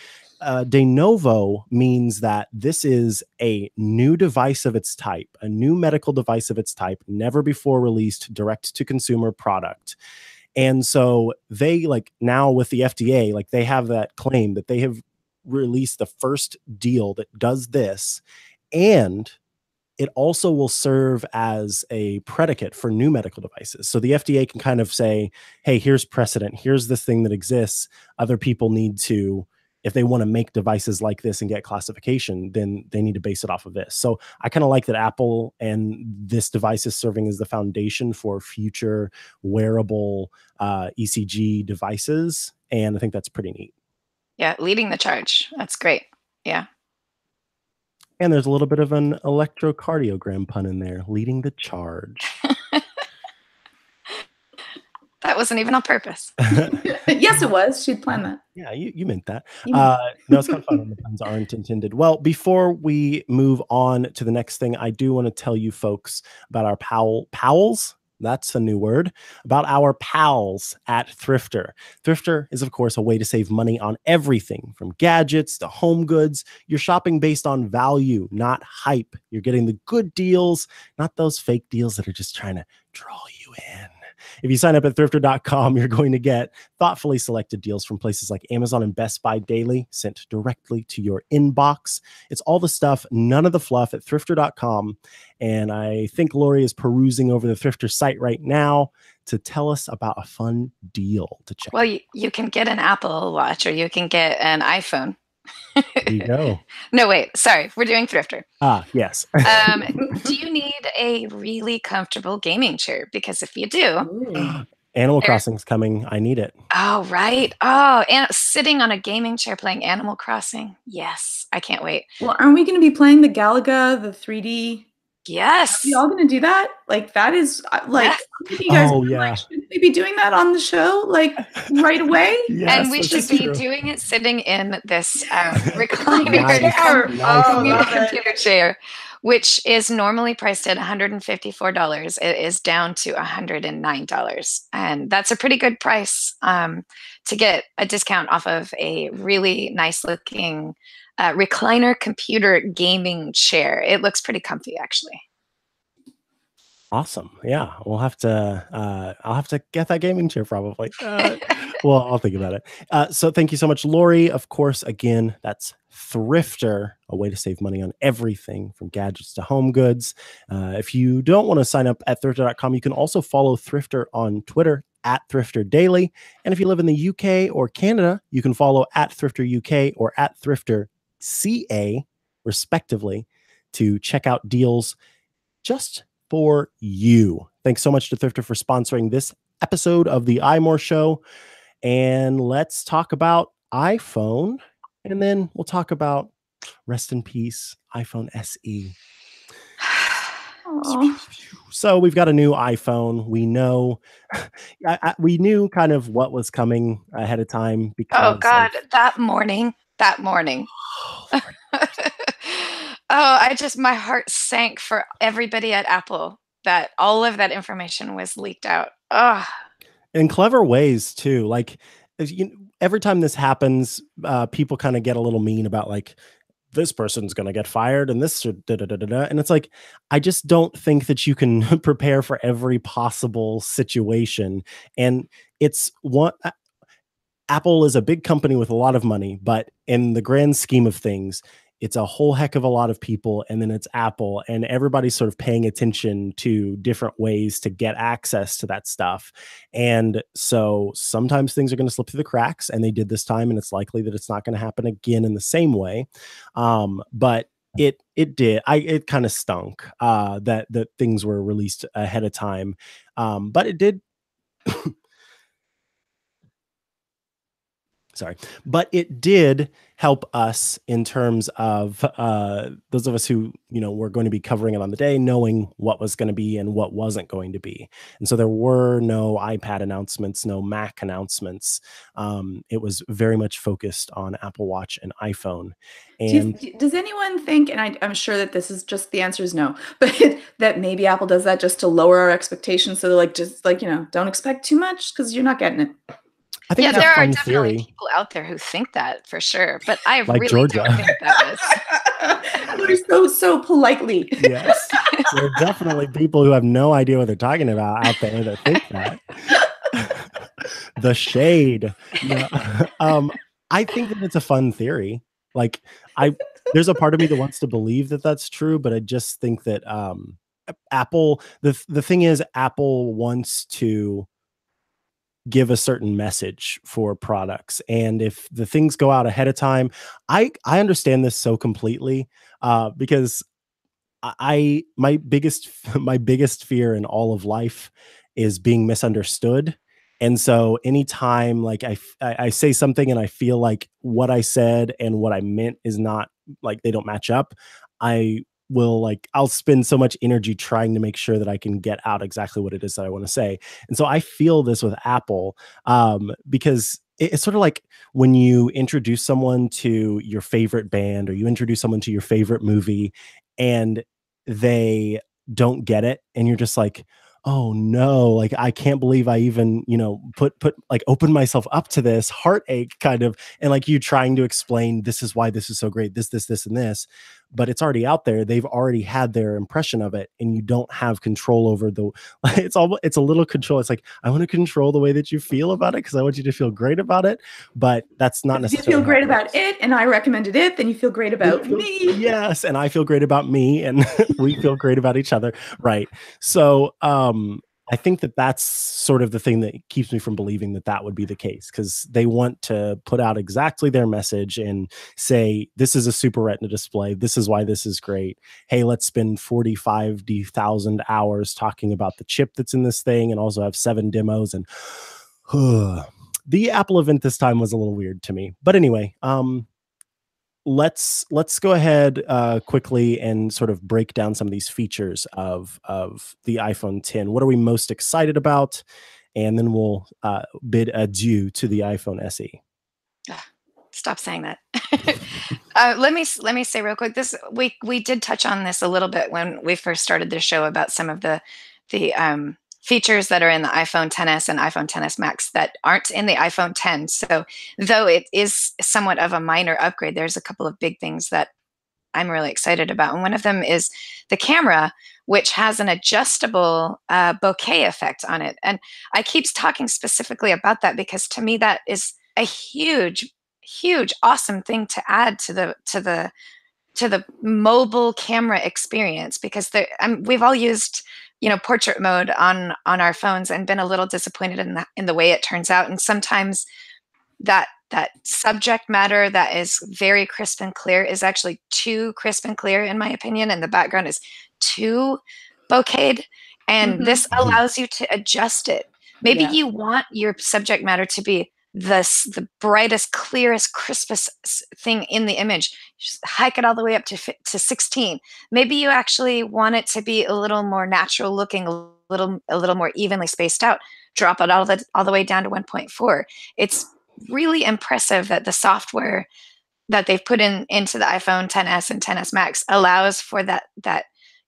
De novo means that this is a new device of its type, a new medical device of its type, never before released direct to consumer product. And so they, like, now with the FDA, like they have that claim that they have released the first deal that does this. And it also will serve as a predicate for new medical devices. So the FDA can kind of say, hey, here's precedent. Here's this thing that exists. Other people need to, if they want to make devices like this and get classification, then they need to base it off of this. So I kind of like that Apple and this device is serving as the foundation for future wearable ECG devices. And I think that's pretty neat. Yeah, leading the charge. That's great. Yeah. And there's a little bit of an electrocardiogram pun in there, leading the charge. That wasn't even on purpose. Yes, it was. She'd planned that. Yeah, you meant that. You meant No, it's kind of fun when the puns aren't intended. Well, before we move on to the next thing, I do want to tell you folks about our pals. That's a new word, about our pals at Thrifter. Thrifter is, of course, a way to save money on everything from gadgets to home goods. You're shopping based on value, not hype. You're getting the good deals, not those fake deals that are just trying to draw you in. If you sign up at thrifter.com, you're going to get thoughtfully selected deals from places like Amazon and Best Buy daily, sent directly to your inbox. It's all the stuff, none of the fluff at thrifter.com. And I think Lori is perusing over the Thrifter site right now to tell us about a fun deal to check. Well, you can get an Apple Watch or you can get an iPhone. There you go. No, wait. Sorry. We're doing Thrifter. Yes. Do you need a really comfortable gaming chair? Because if you do, Animal Crossing's coming. I need it. Oh, right. Oh, and sitting on a gaming chair playing Animal Crossing. Yes. I can't wait. Well, aren't we going to be playing the Galaga, the 3D? Yes. Are we all going to do that? Like, that is, like, Yes. you guys, Oh, yeah. like, shouldn't we be doing that on the show, like, right away? Yes, And we should that's be true. doing it sitting in this recliner Nice. computer chair, which is normally priced at $154. It is down to $109. And that's a pretty good price to get a discount off of a really nice looking recliner computer gaming chair. It looks pretty comfy, actually. Awesome. Yeah, we'll have to. I'll have to get that gaming chair probably. Well, I'll think about it. So thank you so much, Lori. Of course, again, that's Thrifter, a way to save money on everything from gadgets to home goods. If you don't want to sign up at thrifter.com, you can also follow Thrifter on Twitter at Thrifter Daily. And if you live in the UK or Canada, you can follow at Thrifter UK or at Thrifter CA, respectively. to check out deals just for you. Thanks so much to Thrifter for sponsoring this episode of the iMore Show. And let's talk about iPhone, and then we'll talk about, rest in peace, iPhone SE. So we've got a new iPhone. We know, we knew kind of what was coming ahead of time because. Oh God, that morning. Oh, my heart sank for everybody at Apple that all of that information was leaked out. Oh. In clever ways too. Like, every time this happens, people kind of get a little mean about like, this person's going to get fired and this, and it's like, I just don't think that you can prepare for every possible situation. And it's one, Apple is a big company with a lot of money, but in the grand scheme of things, it's a whole heck of a lot of people. And then it's Apple, and everybody's sort of paying attention to different ways to get access to that stuff. And so sometimes things are going to slip through the cracks, and they did this time, and it's likely that it's not going to happen again in the same way. But it did. It kind of stunk that things were released ahead of time. But it did. But it did help us in terms of those of us who, were going to be covering it on the day, knowing what was going to be and what wasn't going to be. And so there were no iPad announcements, no Mac announcements. It was very much focused on Apple Watch and iPhone. And does anyone think, and I'm sure that this is just, the answer is no, but that maybe Apple does that just to lower our expectations, so they're like, don't expect too much because you're not getting it. I think there are definitely people out there who think that for sure, but I like really Georgia. Don't think that was. so politely. Yes, there are definitely people who have no idea what they're talking about out there that think that. The shade. I think that it's a fun theory. Like, there's a part of me that wants to believe that that's true, but I just think that Apple. The thing is, Apple wants to give a certain message for products, and if the things go out ahead of time, I understand this so completely, because my biggest fear in all of life is being misunderstood. And so anytime like I say something and I feel like what I said and what I meant is not, like, they don't match up, I'll spend so much energy trying to make sure that I can get out exactly what it is that I want to say. And so I feel this with Apple, because it's sort of like when you introduce someone to your favorite band, or you introduce someone to your favorite movie, and they don't get it, and you're just like, oh no, like, I can't believe I even, put like, open myself up to this heartache kind of, and like, you trying to explain, this is why this is so great, this, and this, but it's already out there. They've already had their impression of it, and you don't have control over it's a little control. It's like, I want to control the way that you feel about it, because I want you to feel great about it, but that's not necessarily. If you feel great about it, and I recommended it, then you feel great about me. Yes, and I feel great about me, and we feel great about each other, right? So, I think that that's sort of the thing that keeps me from believing that that would be the case, because they want to put out exactly their message and say, this is a Super Retina display. This is why this is great. Hey, let's spend 45,000 hours talking about the chip that's in this thing, and also have 7 demos. And the Apple event this time was a little weird to me. But anyway, let's go ahead quickly and sort of break down some of these features of the iPhone X. What are we most excited about? And then we'll bid adieu to the iPhone SE. Stop saying that. Let me say real quick. We did touch on this a little bit when we first started the show about some of the features that are in the iPhone XS and iPhone XS Max that aren't in the iPhone X. So though it is somewhat of a minor upgrade, there's a couple of big things that I'm really excited about. And one of them is the camera, which has an adjustable bokeh effect on it. And I keep talking specifically about that because to me that is a huge, awesome thing to add to the mobile camera experience, because we've all used portrait mode on our phones and been a little disappointed in the way it turns out. And sometimes that that subject matter that is very crisp and clear is actually too crisp and clear, in my opinion, and the background is too bokeh'd. And Mhm. this allows you to adjust it. Maybe Yeah. you want your subject matter to be the brightest, clearest, crispest thing in the image. Just hike it all the way up to 16. Maybe you actually want it to be a little more natural looking, a little more evenly spaced out. Drop it all the way down to 1.4. It's really impressive that the software that they've put into the iPhone 10s and 10s Max allows for that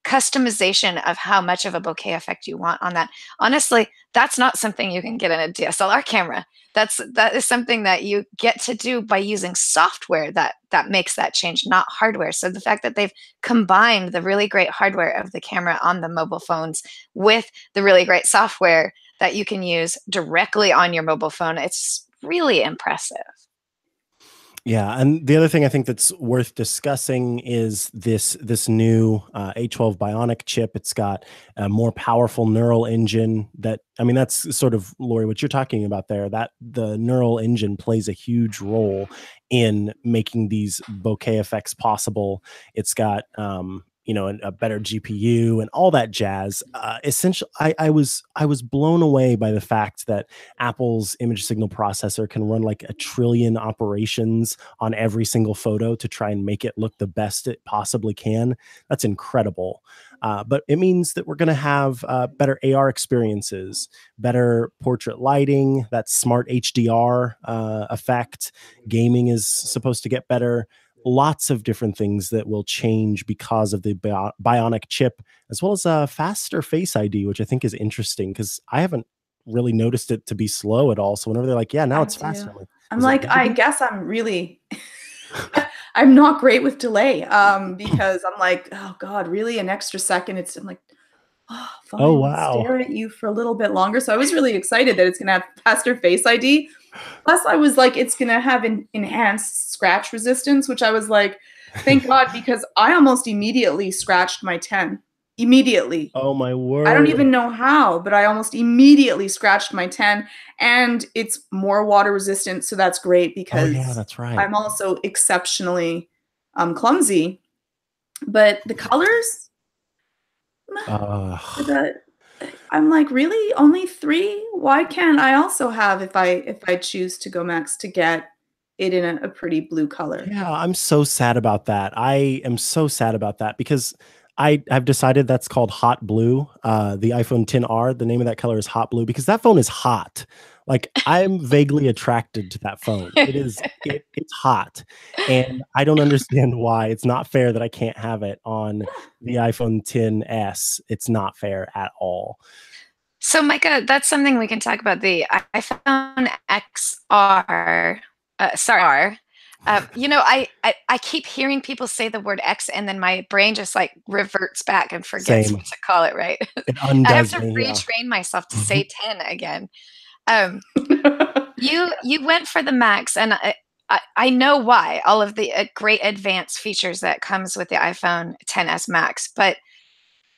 customization of how much of a bokeh effect you want on that. Honestly, that's not something you can get in a DSLR camera. That is something that you get to do by using software that makes that change, not hardware. So the fact that they've combined the really great hardware of the camera on the mobile phones with the really great software that you can use directly on your mobile phone, it's really impressive. Yeah, and the other thing I think that's worth discussing is this new A12 Bionic chip. It's got a more powerful neural engine. That, I mean, that's sort of, Lori, what you're talking about there. That the neural engine plays a huge role in making these bokeh effects possible. It's got a better GPU and all that jazz. Essentially, I was blown away by the fact that Apple's image signal processor can run like a trillion operations on every single photo to try and make it look the best it possibly can. That's incredible. But it means that we're going to have better AR experiences, better portrait lighting, that smart HDR effect. Gaming is supposed to get better. Lots of different things that will change because of the bionic chip, as well as faster Face ID, which I think is interesting because I haven't really noticed it to be slow at all. So whenever they're like, yeah, now I it's faster. do. Like, I'm is it like, good to I be? guess I'm really I'm not great with delay. Because I'm like, oh God, really? An extra second? I'm like, oh, Oh, fine, I'll wow. stare at you for a little bit longer. So I was really excited that it's gonna have faster Face ID. Plus, I was like, it's gonna have enhanced scratch resistance, which I was like, thank God, because I almost immediately scratched my 10. Immediately. Oh, my I don't word. even know how, but I almost immediately scratched my 10, and it's more water resistant, so that's great Oh, yeah, because that's right. I'm also exceptionally clumsy. But the colors, Uh, the I'm like, really? Only 3? Why can't I also have, if I choose to go max, to get it in a pretty blue color? yeah, I'm so sad about that. I am so sad about that because I've decided that's called hot blue. The iPhone 10R, the name of that color is hot blue because that phone is hot. Like, I'm vaguely attracted to that phone. It's hot. And I don't understand why. It's not fair that I can't have it on the iPhone 10s. It's not fair at all. So, Micah, that's something we can talk about. The iPhone XR, sorry, R. I keep hearing people say the word X, and then my brain just like reverts back and forgets Same. what to call it. Right? It I have undoes to me. Yeah. retrain myself to say 10 again. Um, you went for the Max, and I know why. All of the great advanced features that comes with the iPhone 10s Max, but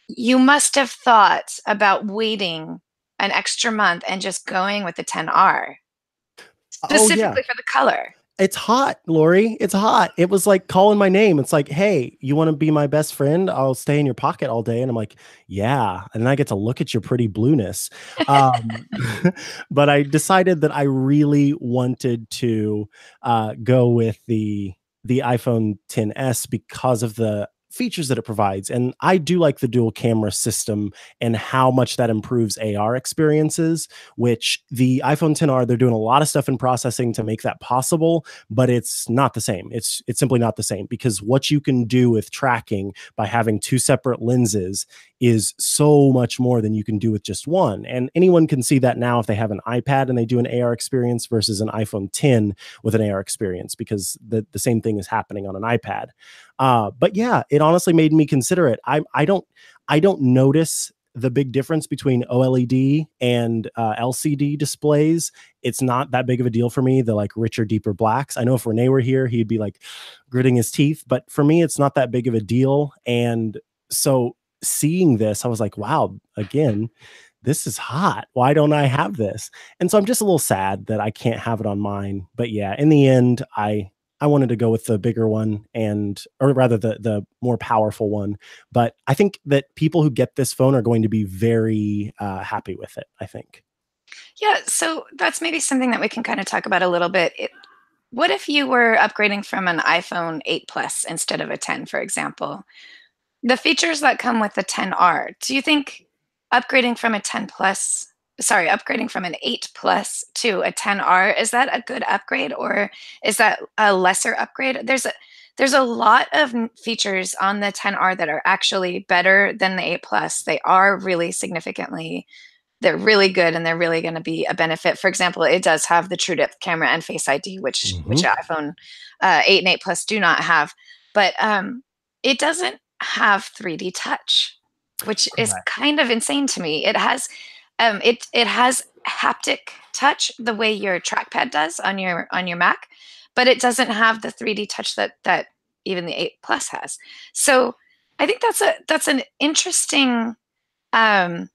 you must have thought about waiting an extra month and just going with the 10R, Oh, yeah. specifically for the color. It's hot, Lori. It's hot. It was like calling my name. It's like, hey, you want to be my best friend? I'll stay in your pocket all day. And I'm like, yeah. And then I get to look at your pretty blueness. Um, but I decided that I really wanted to go with the iPhone 10s because of the features that it provides. And I do like the dual camera system and how much that improves AR experiences, which the iPhone 10R, they're doing a lot of stuff in processing to make that possible, but it's not the same. It's simply not the same because what you can do with tracking by having two separate lenses is so much more than you can do with just one. And anyone can see that now if they have an iPad and they do an AR experience versus an iPhone 10 with an AR experience, because the same thing is happening on an iPad. But yeah, it honestly made me consider it. I don't notice the big difference between OLED and LCD displays. It's not that big of a deal for me, the like richer, deeper blacks. I know if Renee were here, he'd be like gritting his teeth, but for me, it's not that big of a deal. And so seeing this, I was like, wow, again, this is hot. Why don't I have this? And so I'm just a little sad that I can't have it on mine. But yeah, in the end, I wanted to go with the bigger one and or rather the more powerful one. But I think that people who get this phone are going to be very happy with it, I think. Yeah, so that's maybe something that we can kind of talk about a little bit. What if you were upgrading from an iPhone 8 Plus instead of a 10, for example? The features that come with the 10R, do you think upgrading from a 10 Plus, sorry, upgrading from an 8 Plus to a 10R, is that a good upgrade or is that a lesser upgrade? There's a lot of features on the 10R that are actually better than the 8 Plus. They are really significantly, they're really good and they're really going to be a benefit. For example, it does have the true depth camera and Face ID, which Hmm. iPhone 8 and 8 Plus do not have. But it doesn't have 3D touch, which is Correct. kind of insane to me. It has haptic touch the way your trackpad does on your Mac, but it doesn't have the 3D touch that even the 8 Plus has. So I think that's an interesting um,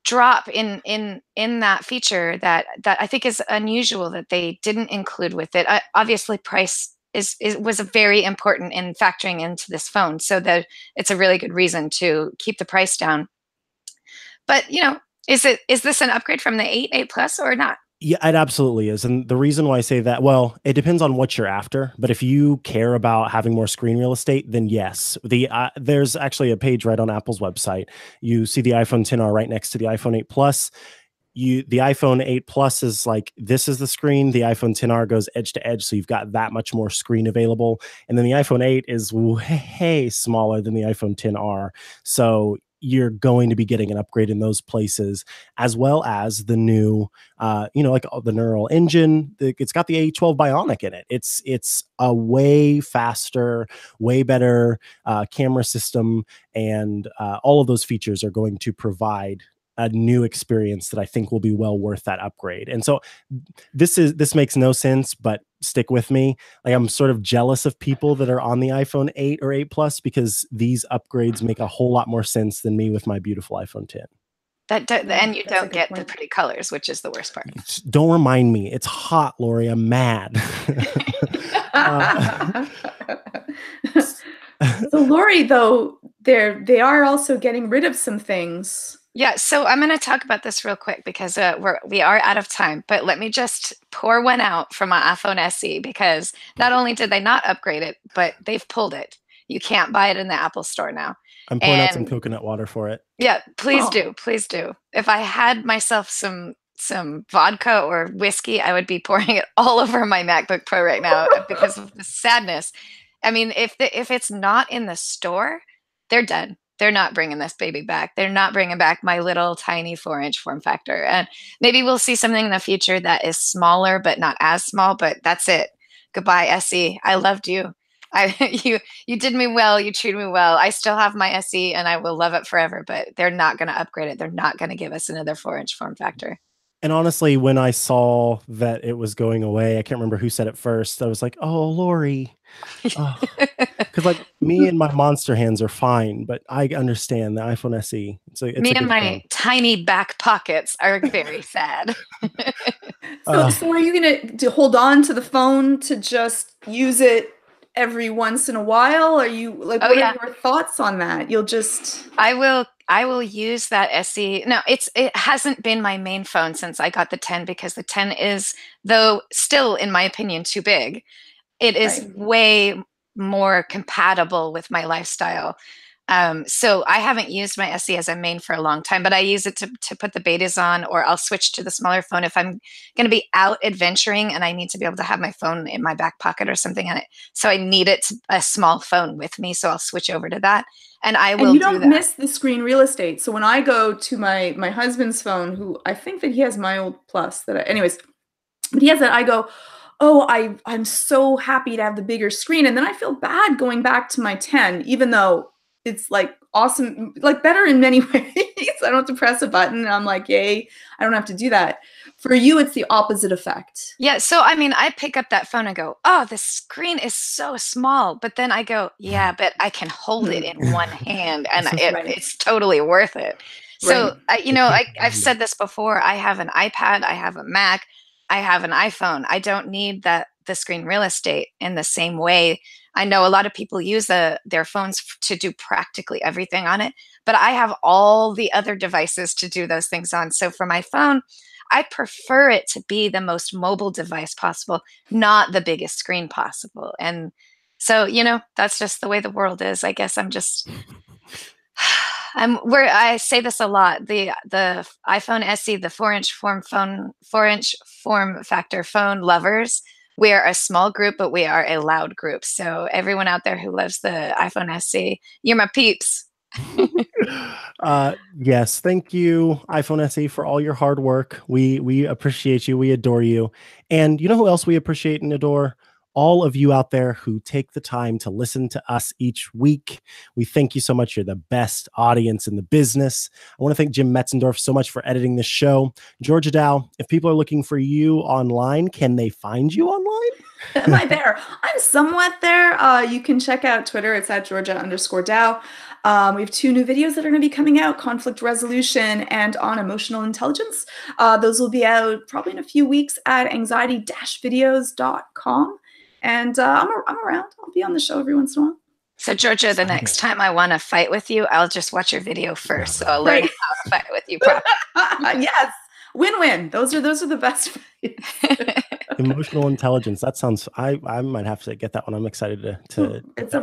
drop in that feature that I think is unusual that they didn't include with it. Obviously, price was very important in factoring into this phone, so that it's a really good reason to keep the price down. But is this an upgrade from the 8 Plus or not? Yeah, it absolutely is. And the reason why I say that, well, it depends on what you're after. But if you care about having more screen real estate, then yes. There's actually a page right on Apple's website. You see the iPhone 10R right next to the iPhone 8 Plus. The iPhone 8 Plus is like this is the screen. The iPhone 10R goes edge to edge, so you've got that much more screen available. And then the iPhone 8 is way smaller than the iPhone 10R. So you're going to be getting an upgrade in those places, as well as the new, like the neural engine. It's got the A12 Bionic in it. It's a way faster, way better camera system, and all of those features are going to provide a new experience that I think will be well worth that upgrade. And so this makes no sense, but stick with me. Like I'm sort of jealous of people that are on the iPhone 8 or 8 Plus because these upgrades make a whole lot more sense than me with my beautiful iPhone 10. And you That's a don't good get the point. pretty colors, which is the worst part. Don't remind me. It's hot, Lori. I'm mad. uh, So Lori, though, they are also getting rid of some things. Yeah, so I'm going to talk about this real quick because we are out of time. But let me just pour one out from my iPhone SE because not only did they not upgrade it, but they've pulled it. You can't buy it in the Apple Store now. I'm pouring out some And coconut water for it. yeah, please Oh. do, please do. If I had myself some vodka or whiskey, I would be pouring it all over my MacBook Pro right now because of the sadness. I mean, if it's not in the store, they're done. They're not bringing this baby back. They're not bringing back my little tiny 4-inch form factor. And maybe we'll see something in the future that is smaller, but not as small. But that's it. Goodbye, SE. I loved you. You did me well. You treated me well. I still have my SE, and I will love it forever. But they're not going to upgrade it. They're not going to give us another 4-inch form factor. And honestly, when I saw that it was going away, I can't remember who said it first. I was like, "Oh, Lori," because like me and my monster hands are fine, but I understand the iPhone SE. It's Me a and good my phone. tiny back pockets are very sad. So are you gonna hold on to the phone to just use it every once in a while? Are you like, Oh what yeah, are your thoughts on that? You'll just I will use that SE. No, it hasn't been my main phone since I got the 10 because the 10 is, though still in my opinion too big, it is right. way more compatible with my lifestyle. So I haven't used my SE as a main for a long time, but I use it to put the betas on, or I'll switch to the smaller phone if I'm going to be out adventuring and I need to be able to have my phone in my back pocket or something on it. So I need a small phone with me. So I'll switch over to that, and I And will you do don't that. miss the screen real estate. So when I go to my husband's phone, who I think that he has my old Plus anyways, but he has that, I go, oh, I'm so happy to have the bigger screen. And then I feel bad going back to my 10, even though it's like awesome, like better in many ways. I don't have to press a button and I'm like, yay, I don't have to do that. For you, it's the opposite effect. Yeah, so I mean, I pick up that phone and go, "Oh, the screen is so small." But then I go, "Yeah, but I can hold it in one hand, and Right. it's totally worth it." So, Right. I've said this before. I have an iPad, I have a Mac, I have an iPhone. I don't need the screen real estate in the same way. I know a lot of people use their phones to do practically everything on it, but I have all the other devices to do those things on. So for my phone, I prefer it to be the most mobile device possible, not the biggest screen possible. And so, that's just the way the world is. I guess I'm just I'm where I say this a lot. The iPhone SE, the 4-inch form factor phone lovers. We are a small group, but we are a loud group. So everyone out there who loves the iPhone SE, you're my peeps. Yes, thank you, iPhone SE, for all your hard work. We appreciate you. We adore you. And you know who else we appreciate and adore? All of you out there who take the time to listen to us each week. We thank you so much. You're the best audience in the business. I want to thank Jim Metzendorf so much for editing this show. Georgia Dow, if people are looking for you online, can they find you online? Am I there? I'm somewhat there. You can check out Twitter. It's at Georgia_Dow. We have 2 new videos that are going to be coming out: conflict resolution and on emotional intelligence. Those will be out probably in a few weeks at anxiety-videos.com. And I'm around. I'll be on the show every once in a while. So Georgia, the next time I want to fight with you, I'll just watch your video first, so I'll learn how to fight with you properly. Yes, win-win. Those are the best fights. Emotional intelligence. That sounds. I might have to get that one. I'm excited to. It's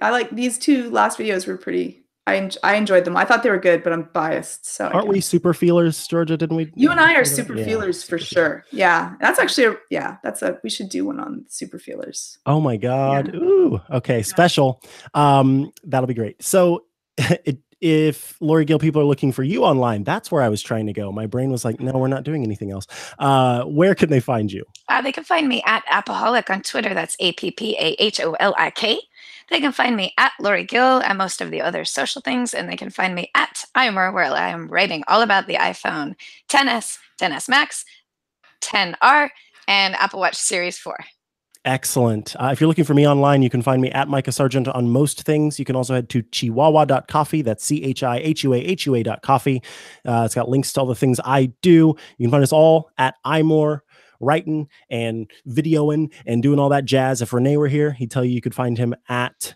I like these 2 last videos were pretty. I enjoyed them. I thought they were good, but I'm biased. So aren't we super feelers, Georgia? Didn't we? You and I are super feelers for sure. Yeah, that's actually we should do one on super feelers. Oh my God! Yeah. Ooh, okay, special. That'll be great. So, if Lori Gill people are looking for you online, that's where I was trying to go. My brain was like, no, we're not doing anything else. Where can they find you? They can find me at Appaholic on Twitter. That's APPAHOLIK. They can find me at Lori Gill and most of the other social things, and they can find me at iMore, where I am writing all about the iPhone XS, XS Max, XR, and Apple Watch Series 4. Excellent. If you're looking for me online, you can find me at Micah Sargent on most things. You can also head to chihuahua.coffee. That's CHIHUAHUA.coffee. It's got links to all the things I do. You can find us all at iMore, writing and videoing and doing all that jazz. If Renee were here, he'd tell you could find him at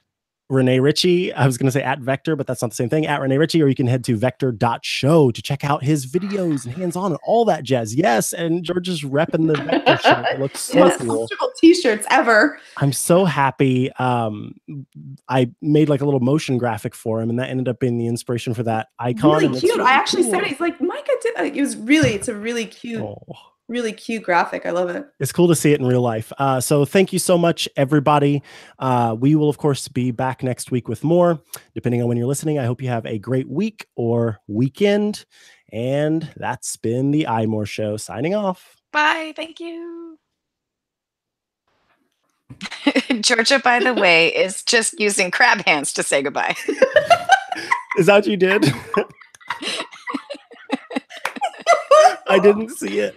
Renee Ritchie. I was going to say at Vector, but that's not the same thing. At Renee Ritchie, or you can head to vector.show to check out his videos and hands-on and all that jazz. Yes, and George is repping the Vector shirt. It looks so cool. T-shirts ever. I'm so happy. I made like a little motion graphic for him, and that ended up being the inspiration for that icon. Really cute. I actually said it. He's like, Micah did that. It's a really cute. Oh. Really cute graphic. I love it. It's cool to see it in real life. So thank you so much, everybody. We will, of course, be back next week with more, depending on when you're listening. I hope you have a great week or weekend. And that's been the iMore Show, signing off. Bye. Thank you. Georgia, by the way, is just using crab hands to say goodbye. Is that what you did? I didn't see it.